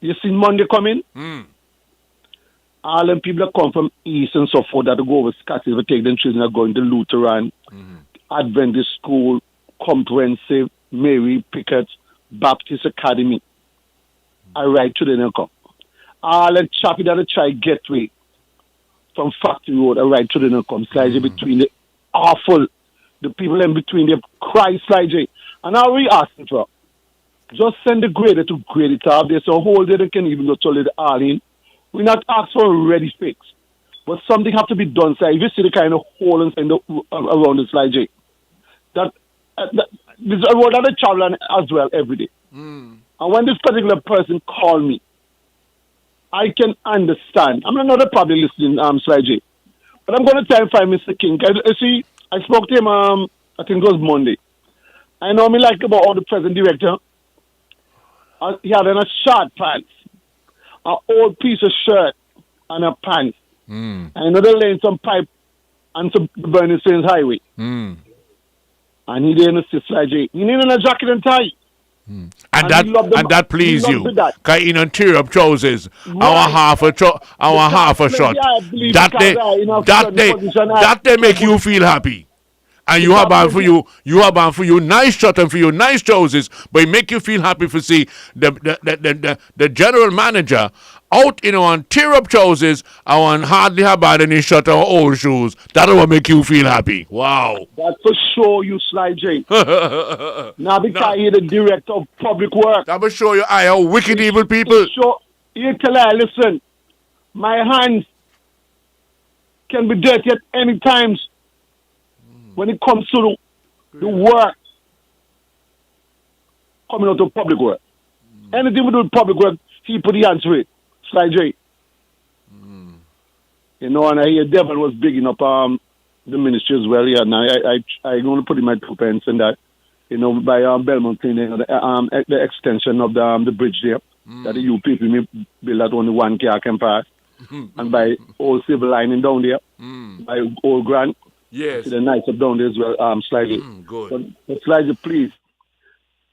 You seen Monday coming? All them people that come from East and so forth that go over Scottish, will take them children that go into Lutheran, Adventist School, Comprehensive, Mary Pickett, Baptist Academy. I ride to the come. All the chappy that try Gateway from Factory Road, I ride to the come. Sly J between the awful, the people in between, they cry Sly J. And all we asking for, just send the grader to grade it up. There's a whole day they can even go to the Arlene. We're not asking for a ready fix. But something have to be done. So if you see the kind of hole inside around the Sly J, that there's a road that I travel on as well every day. And when this particular person called me, I can understand. I'm not probably listening, Sly J. But I'm going to try and find Mr. King. See, I spoke to him, I think it was Monday. I know me like about all the present director. He had on a short pants, an old piece of shirt, and a pants. And another laying some pipe and some Burning Flames Highway. And he didn't assist Sly J. He needed a jacket and tie. And that please you. Because in interior trousers, Right. our half a shot. That they make you feel happy. And you have on for you nice shirt and for you nice trousers, but it make you feel happy to see the general manager out, and tear up trousers, I want hardly have bad any shirt or old shoes. That'll what make you feel happy. Wow. That's for sure, you Sly J. Now because you're the director of public work. That will show you I are wicked evil people. Sure. You tell her, listen, my hands can be dirty at any times when it comes to the work coming out of public work. Anything we do with public work, he put the hands to it. Sly J. And I hear Devil was bigging up the ministry as well. Yeah, now I'm going to put in my 2 pence in that, by Belmont thing, the extension of the bridge there, that the you people may build that only one car can pass. And by old civil lining down there, by old Grant, yes, the nights up down there as well, slightly. Good. But Slightly, please.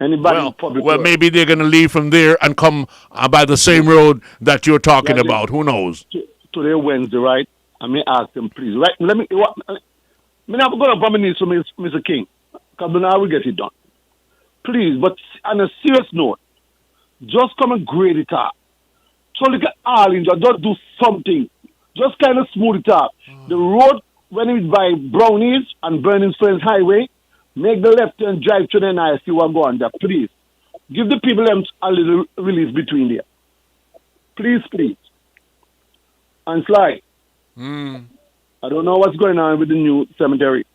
Anybody in public well, work, maybe they're going to leave from there and come by the same road that you're talking about. Who knows? Today Wednesday, right? I may ask them, please. Right? Let me. I'm going to promise to Mr. King, because now we get it done. Please, but on a serious note, just come and grade it up. So look at Arlington, just do something. Just kind of smooth it up. The road, when it's by Brownies and Burning Springs Highway, make the left turn, drive to the and I see what go on there. Please. Give the people a little release between there. Please. And Sly. I don't know what's going on with the new cemetery.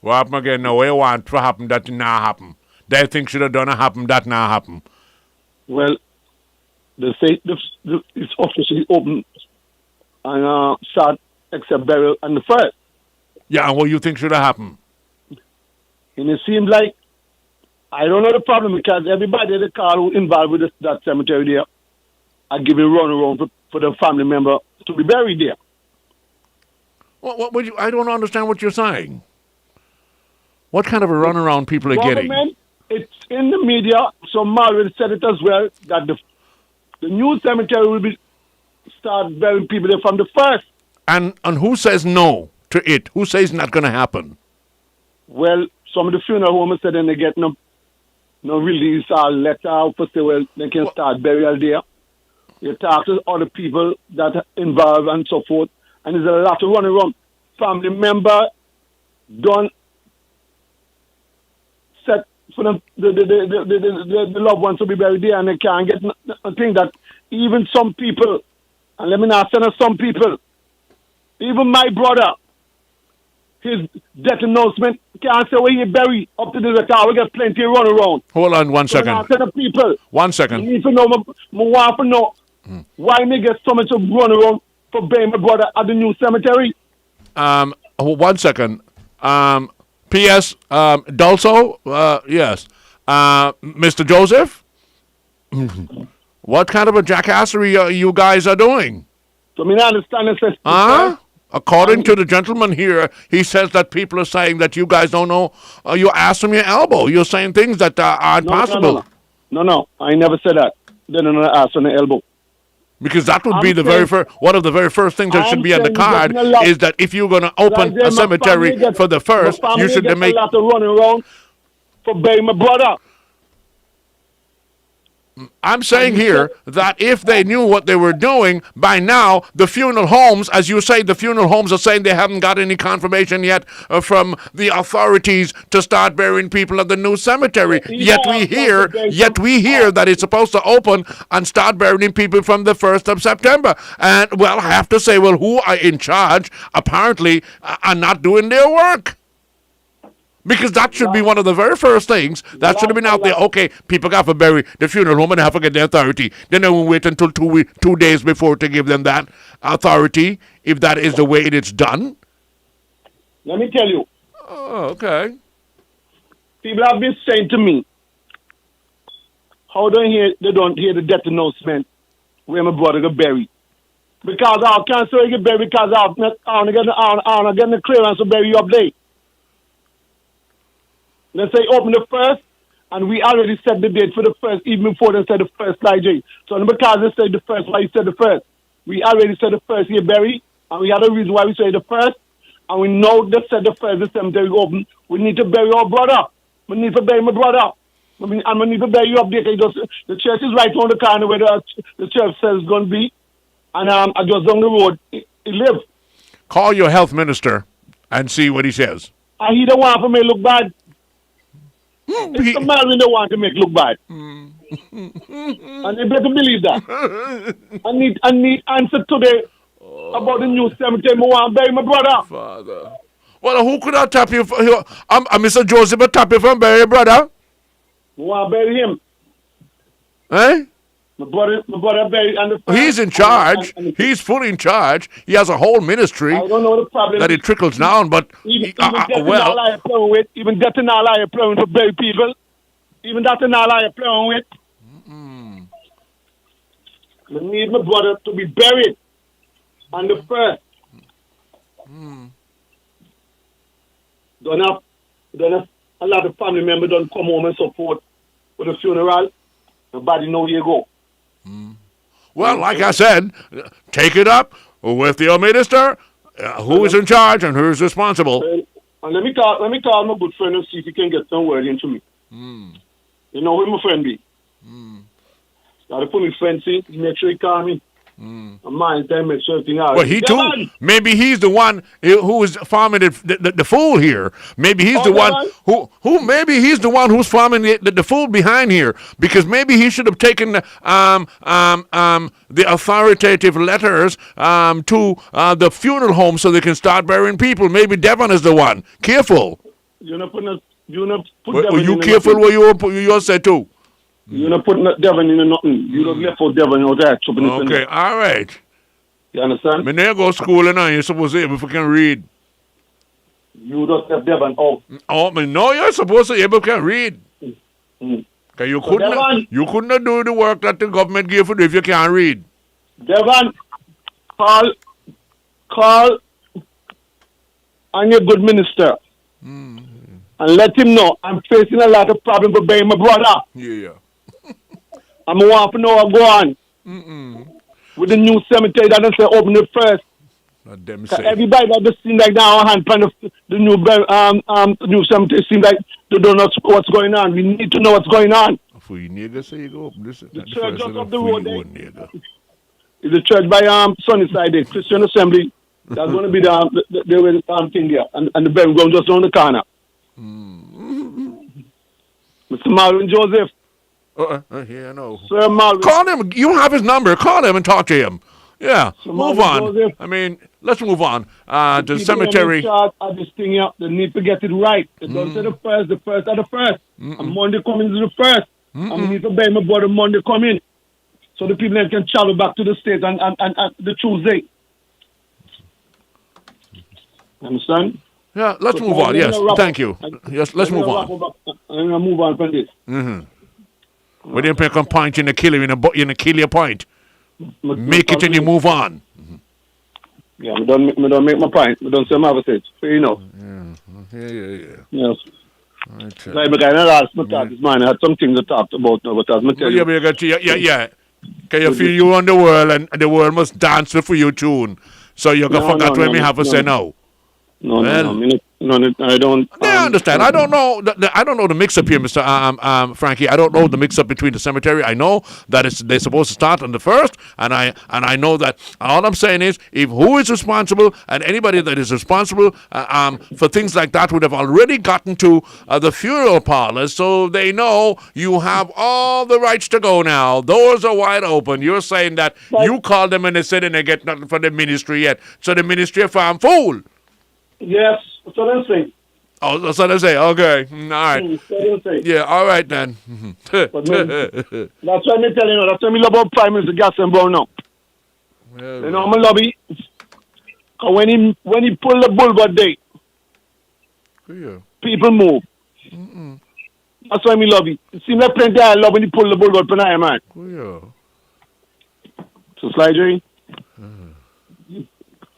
What happened again? No, we want to happen that not happen. They think should have done a happen that not happen. Well, they say it's officially open and start except burial on the 1st. Yeah, and what you think should have happened? And it seems like, I don't know the problem because everybody in the car who involved with that cemetery there are giving run around for the family member to be buried there. What would you? I don't understand what you're saying. What kind of a runaround people are getting? It's in the media. So Marvin said it as well that the new cemetery will start burying people there from the 1st. And who says no to it? Who says not going to happen? Well, some of the funeral homes said then they get no release or letter out for say, well, they can start burial there. You talk to other people that are involved and so forth, and there's a lot of running around. Family member don't set for the loved ones to be buried there, and they can't get a thing that even some people, and let me not say some people, even my brother, his death announcement can't say where he buried up to the car. We got plenty of run around. Hold on 1 second. So people, 1 second. You need to know, want to know why me get so much of run around for burying my brother at the new cemetery. 1 second. P.S. Dulso, yes. Mr. Joseph, what kind of a jackassery you guys are doing? So me not understand this. According to the gentleman here, he says that people are saying that you guys don't know your ass from your elbow. You're saying things that aren't possible. No, I never said that. They don't know ass from the elbow. Because that would be the very first, one of the very first things that should be on the card is that if you're going to open a cemetery for the 1st, you should make a lot of running around for burying my brother. I'm saying here that if they knew what they were doing, by now, the funeral homes, as you say, the funeral homes are saying they haven't got any confirmation yet from the authorities to start burying people at the new cemetery. Yet we hear that it's supposed to open and start burying people from the 1st of September. And, well, I have to say, well, who are in charge apparently are not doing their work. Because that should be one of the very first things that should have been out there. Okay, people got to bury the funeral home and have to get the authority. Then they will wait until 2 days before to give them that authority, if that is the way it is done. Let me tell you. Oh, okay. People have been saying to me, how they don't hear the death announcement where my brother got buried. Because I can't say he get buried because I'm not getting the clearance to bury you up there. They say open the 1st, and we already set the date for the 1st, even before they said the 1st, Sly J. So because they said the 1st, why you said the 1st? We already said the 1st here, Barry, and we had a reason why we said the 1st, and we know they said the 1st, the cemetery open. We need to bury our brother. We need to bury my brother. And we need to bury you up there. The church is right on the corner where the church says it's going to be. And I just down the road, he live. Call your health minister and see what he says. And he don't want for me to look bad. It's the man who don't want to make look bad. And you better believe that. I need answer today about the new cemetery. I want to bury my brother. Father. Well, who could I tap you for? Mr. Joseph, I tap you for bury your brother? I want to bury him. Eh? My brother buried on the He's in charge. He's fully in charge. He has a whole ministry I don't know the problem. that it trickles down, but Even that and all I playing with. Even that and all I playing to bury people. Even that and all I playing with. I need my brother to be buried on the first. Don't have a lot of family members don't come home and support for the funeral. Nobody know where you go. Well, like I said, take it up with your minister. Who is in charge and who is responsible? And let me call my good friend and see if he can get some word into me. You know who my friend be? Gotta put me friend see, make sure he call me. And mine time make sure everything out. Well, he too. Maybe he's the one who is farming the fool here. Maybe he's the one who maybe he's the one who's farming the fool behind here, because maybe he should have taken the authoritative letters to the funeral home so they can start burying people. Maybe Devon is the one. Careful. You not put Were you careful where you said too? You're not putting Devon in nothing. You don't left for Devon out there. Okay, all right. You understand? Me never go to school and you're supposed to be able to can read. You just left Devon out. Oh, me no, you're supposed to be able to can read. Cause you couldn't do the work that the government gave you if you can't read. Devon, call on your good minister. And let him know I'm facing a lot of problems for burying my brother. Yeah. I'm want to know what's going on. With the new cemetery that they say open it first. Everybody that just seems like now hand pan the new cemetery seems like they don't know what's going on. We need to know what's going on. For you nigga say you go open this. The church just up the road there. Is the church by Sunnyside there, Christian Assembly. That's going to be the thing there. And the burial ground just around the corner. Mr. Marvin Joseph. Yeah, I know. Sir Marvin. Call him. You have his number. Call him and talk to him. Yeah, Sir move Marvin on. Joseph. I mean, let's move on. To the People cemetery. in charge of this thing here, they need to get it right. They don't say the first are the first. And Monday coming is the first. And we need to bury my brother Monday coming. So the people then can travel back to the States and the Tuesday. Understand? Yeah, let's move on. Yes, thank you. Yes, let's move on. I'm going to move on from this. We didn't pick a point in the kill you kill your point. Make it and you move on. Yeah, I don't make my point. I don't say my message. Fair enough. Yeah. Yes. Right. Like, I asked my talk this morning. I had some things to talk about now, but as I tell you. Yeah. Can you feel you on the world and the world must dance for you tune? So you're going to forget when we have to say no. No, I don't. I understand. I don't know. I don't know the mix-up here, Mr. Frankie. I don't know the mix-up between the cemetery. I know that they're supposed to start on the 1st, and I know that all I'm saying is, if who is responsible, and anybody that is responsible for things like that would have already gotten to the funeral parlors, so they know you have all the rights to go now. Doors are wide open. You're saying that you call them and they said and they get nothing from the ministry yet. So the ministry of farm fool. Yes, that's what I'm saying. Oh, that's what I say. Okay, all right. Yeah, all right then. That's why I'm telling you. That's why I love about Prime Minister Gaston Brown now. You know, I'm a lobby. When he pull the Boulevard Day, people move. That's why I love it. It seems like plenty I love when he pull the Boulevard Panay, man. So Sly J.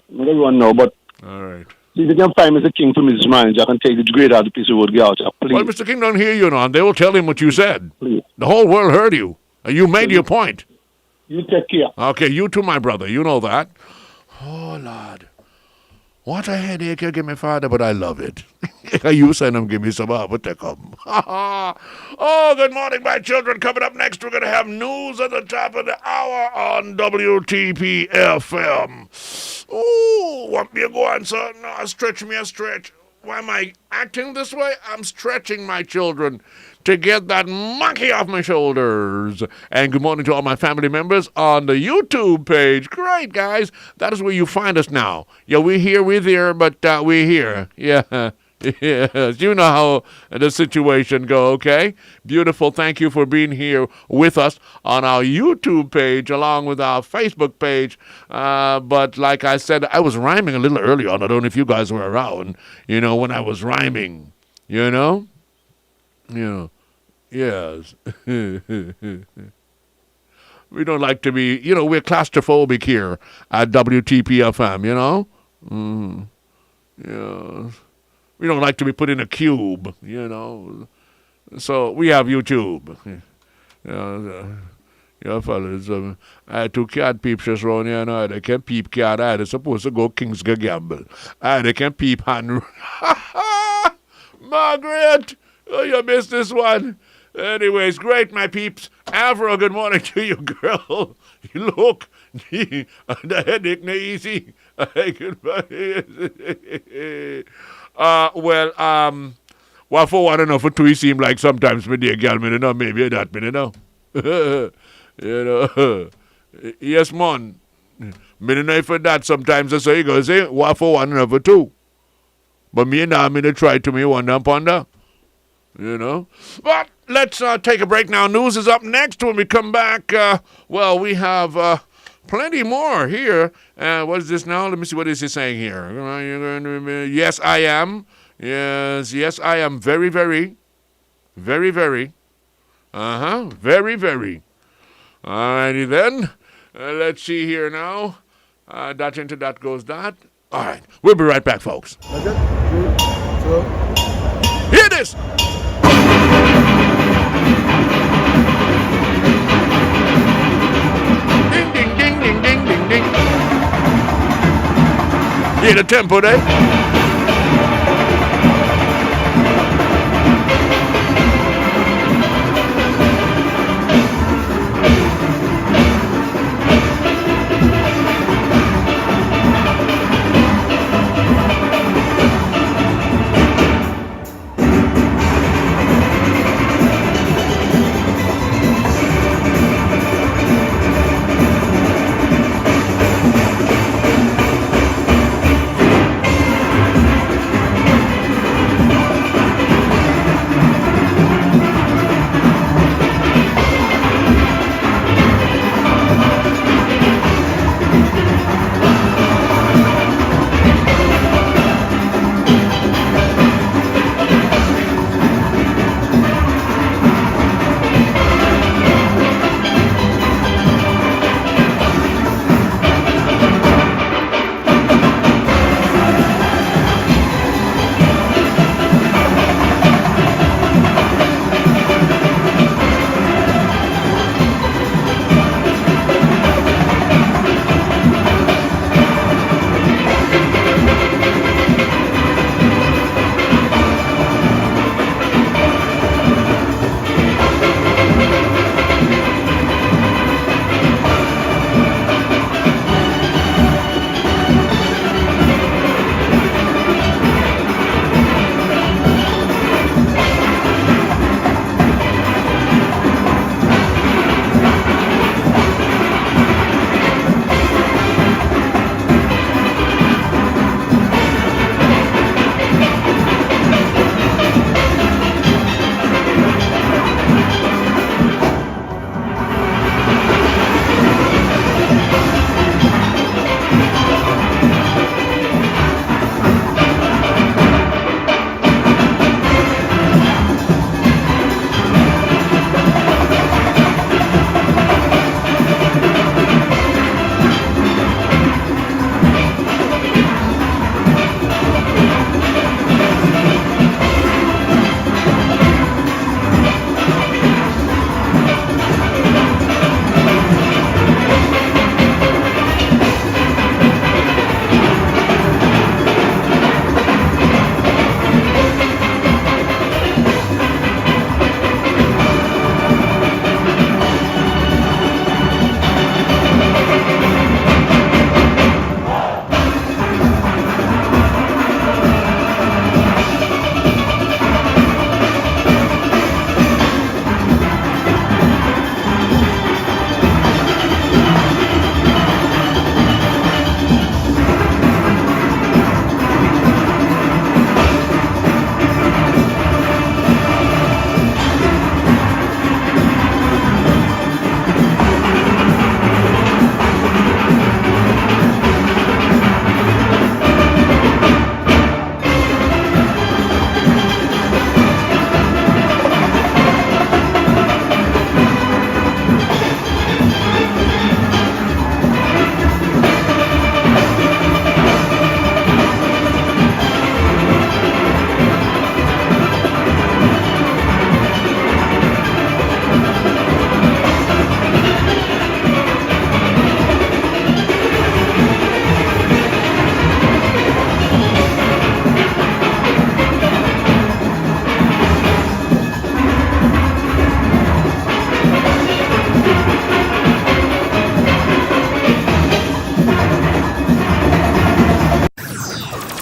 Not everyone know, but all right. If you can find Mr. King for Mrs. Manager, I can take the grade out of the piece of wood get out. Please. Well, Mr. King don't hear you now. They will tell him what you said. Please. The whole world heard you. You made your point. You take care. Okay, you too, my brother. You know that. Oh, Lord. What a headache you give me, Father, but I love it. You send them, give me some, but they come. Oh, good morning, my children. Coming up next, we're going to have news at the top of the hour on WTP FM. Ooh, want me to go on, son? No, stretch me a stretch. Why am I acting this way? I'm stretching my children to get that monkey off my shoulders. And good morning to all my family members on the YouTube page. Great, guys. That is where you find us now. Yeah, we're there, but we're here. Yeah. Yes, you know how the situation go, okay? Beautiful. Thank you for being here with us on our YouTube page along with our Facebook page. But like I said, I was rhyming a little earlier on. I don't know if you guys were around, when I was rhyming, Yeah. Yes. We don't like to be, we're claustrophobic here at WTP FM, Yes. We don't like to be put in a cube, So we have YouTube. Fellas, I had 2 cat peeps just around here now. They can peep cat. They're supposed to go Kings go gamble. They can peep hand. Margaret! Oh, you missed this one. Anyways, great, my peeps. Avro, good morning to you, girl. Look, the headache no easy. Well, for one enough for two, it seem like sometimes me dear girl, me know, maybe that, me know. Yes, man. Me know for that sometimes, I say, you go say, what for one enough for two. But me now, me try to me wonder and ponder. But let's take a break now. News is up next. When we come back, we have plenty more here. What is this now? Let me see. What is he saying here? Yes, I am. Yes, I am. Very, very. Very, very. Very, very. Alrighty then. Let's see here now. That into that goes that. All right. We'll be right back, folks. Hear this. Ding, ding, ding, ding, ding, ding, ding. Hear the tempo there?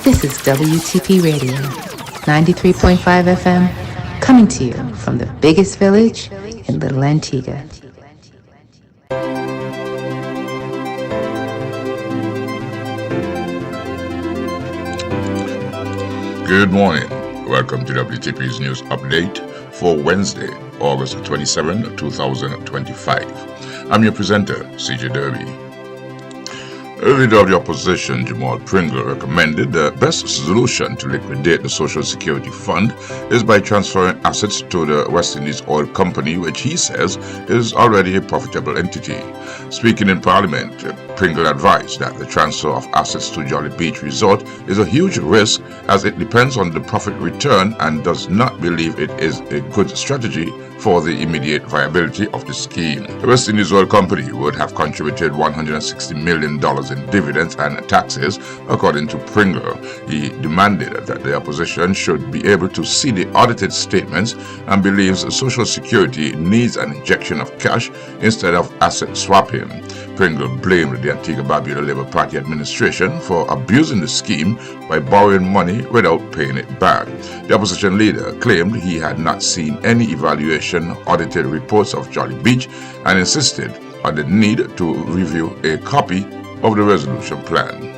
This is WTP Radio, 93.5 FM, coming to you from the biggest village in Little Antigua. Good morning. Welcome to WTP's News Update for Wednesday, August 27, 2025. I'm your presenter, CJ Derby. The leader of the opposition, Jamal Pringle, recommended the best solution to liquidate the Social Security Fund is by transferring assets to the West Indies Oil Company, which he says is already a profitable entity. Speaking in Parliament, Pringle advised that the transfer of assets to Jolly Beach Resort is a huge risk as it depends on the profit return and does not believe it is a good strategy for the immediate viability of the scheme. The West Indies Oil Company would have contributed $160 million in dividends and taxes, according to Pringle. He demanded that the opposition should be able to see the audited statements and believes Social Security needs an injection of cash instead of asset swapping. Pringle blamed the Antigua-Barbuda Labour Party administration for abusing the scheme by borrowing money without paying it back. The opposition leader claimed he had not seen any evaluation audited reports of Jolly Beach and insisted on the need to review a copy of the resolution plan.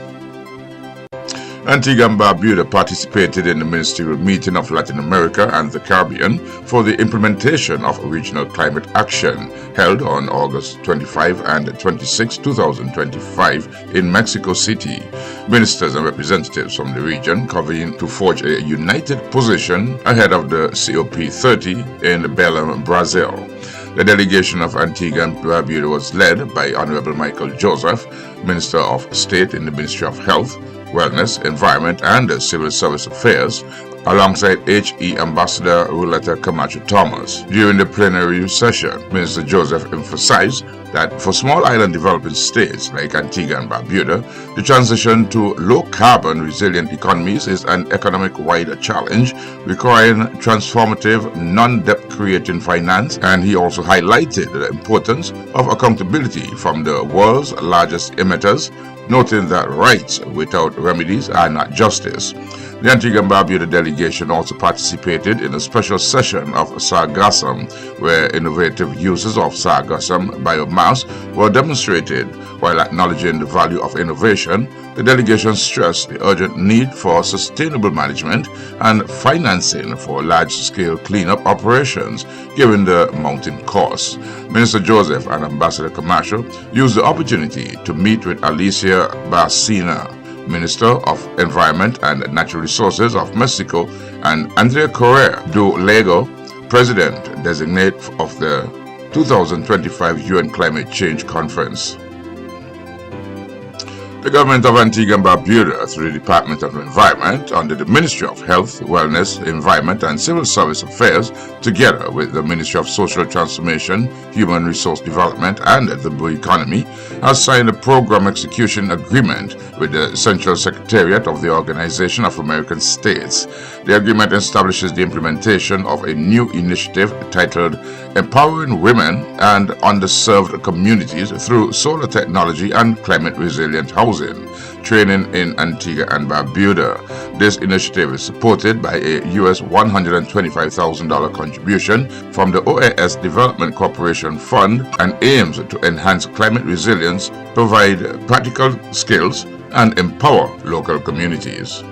Antigua and Barbuda participated in the ministerial meeting of Latin America and the Caribbean for the implementation of regional climate action held on August 25 and 26, 2025 in Mexico City. Ministers and representatives from the region convened to forge a united position ahead of the COP30 in Belém, Brazil. The delegation of Antigua and Barbuda was led by Honorable Michael Joseph, Minister of State in the Ministry of Health, Wellness, Environment and Civil Service Affairs, alongside HE Ambassador Ruleta Camacho Thomas. During the plenary session, Minister Joseph emphasized that for small island developing states like Antigua and Barbuda, the transition to low-carbon resilient economies is an economic-wide challenge requiring transformative, non-debt creating finance, and he also highlighted the importance of accountability from the world's largest emitters, noting that rights without remedies are not justice. The Antigua and Barbuda delegation also participated in a special session of sargassum, where innovative uses of sargassum biomass were demonstrated. While acknowledging the value of innovation, the delegation stressed the urgent need for sustainable management and financing for large-scale cleanup operations, given the mounting costs. Minister Joseph and Ambassador Camacho used the opportunity to meet with Alicia Barcina, Minister of Environment and Natural Resources of Mexico, and Andrea Correa do Lego, President-designate of the 2025 UN Climate Change Conference. The government of Antigua and Barbuda, through the Department of Environment, under the Ministry of Health, Wellness, Environment and Civil Service Affairs, together with the Ministry of Social Transformation, Human Resource Development and the Blue Economy, has signed a program execution agreement with the Central Secretariat of the Organization of American States. The agreement establishes the implementation of a new initiative titled Empowering Women and Underserved Communities through Solar Technology and Climate Resilient Housing training in Antigua and Barbuda. This initiative is supported by a US $125,000 contribution from the OAS Development Corporation Fund and aims to enhance climate resilience, provide practical skills, and empower local communities.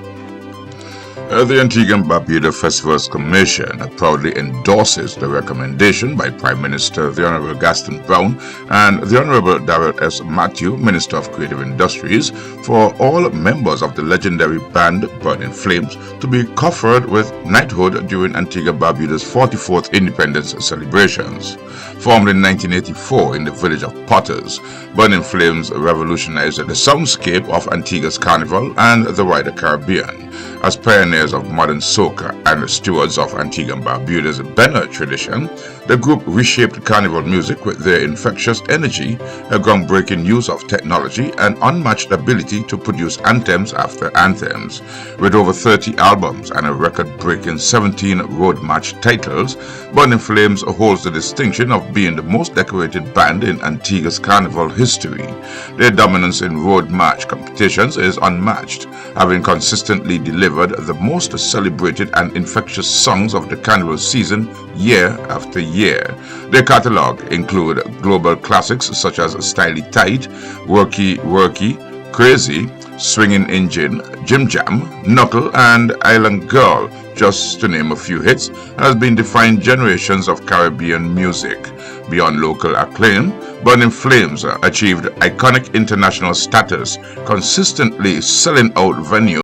The Antigua and Barbuda Festivals Commission proudly endorses the recommendation by Prime Minister the Honorable Gaston Brown and the Honorable Darrell S. Matthew, Minister of Creative Industries, for all members of the legendary band Burning Flames to be conferred with knighthood during Antigua Barbuda's 44th independence celebrations. Formed in 1984 in the village of Potters, Burning Flames revolutionized the soundscape of Antigua's carnival and the wider Caribbean. As pioneers of modern soca and stewards of Antigua and Barbuda's Benner tradition, the group reshaped carnival music with their infectious energy, a groundbreaking use of technology, and unmatched ability to produce anthems after anthems. With over 30 albums and a record-breaking 17 road march titles, Burning Flames holds the distinction of being the most decorated band in Antigua's carnival history. Their dominance in road march competitions is unmatched, having consistently delivered the most celebrated and infectious songs of the carnival season year after year. Their catalogue include global classics such as Styly Tight, Worky Worky, Crazy, Swinging Engine, Jim Jam, Knuckle, and Island Girl, just to name a few hits, has been defined generations of Caribbean music. Beyond local acclaim, Burning Flames achieved iconic international status, consistently selling out venues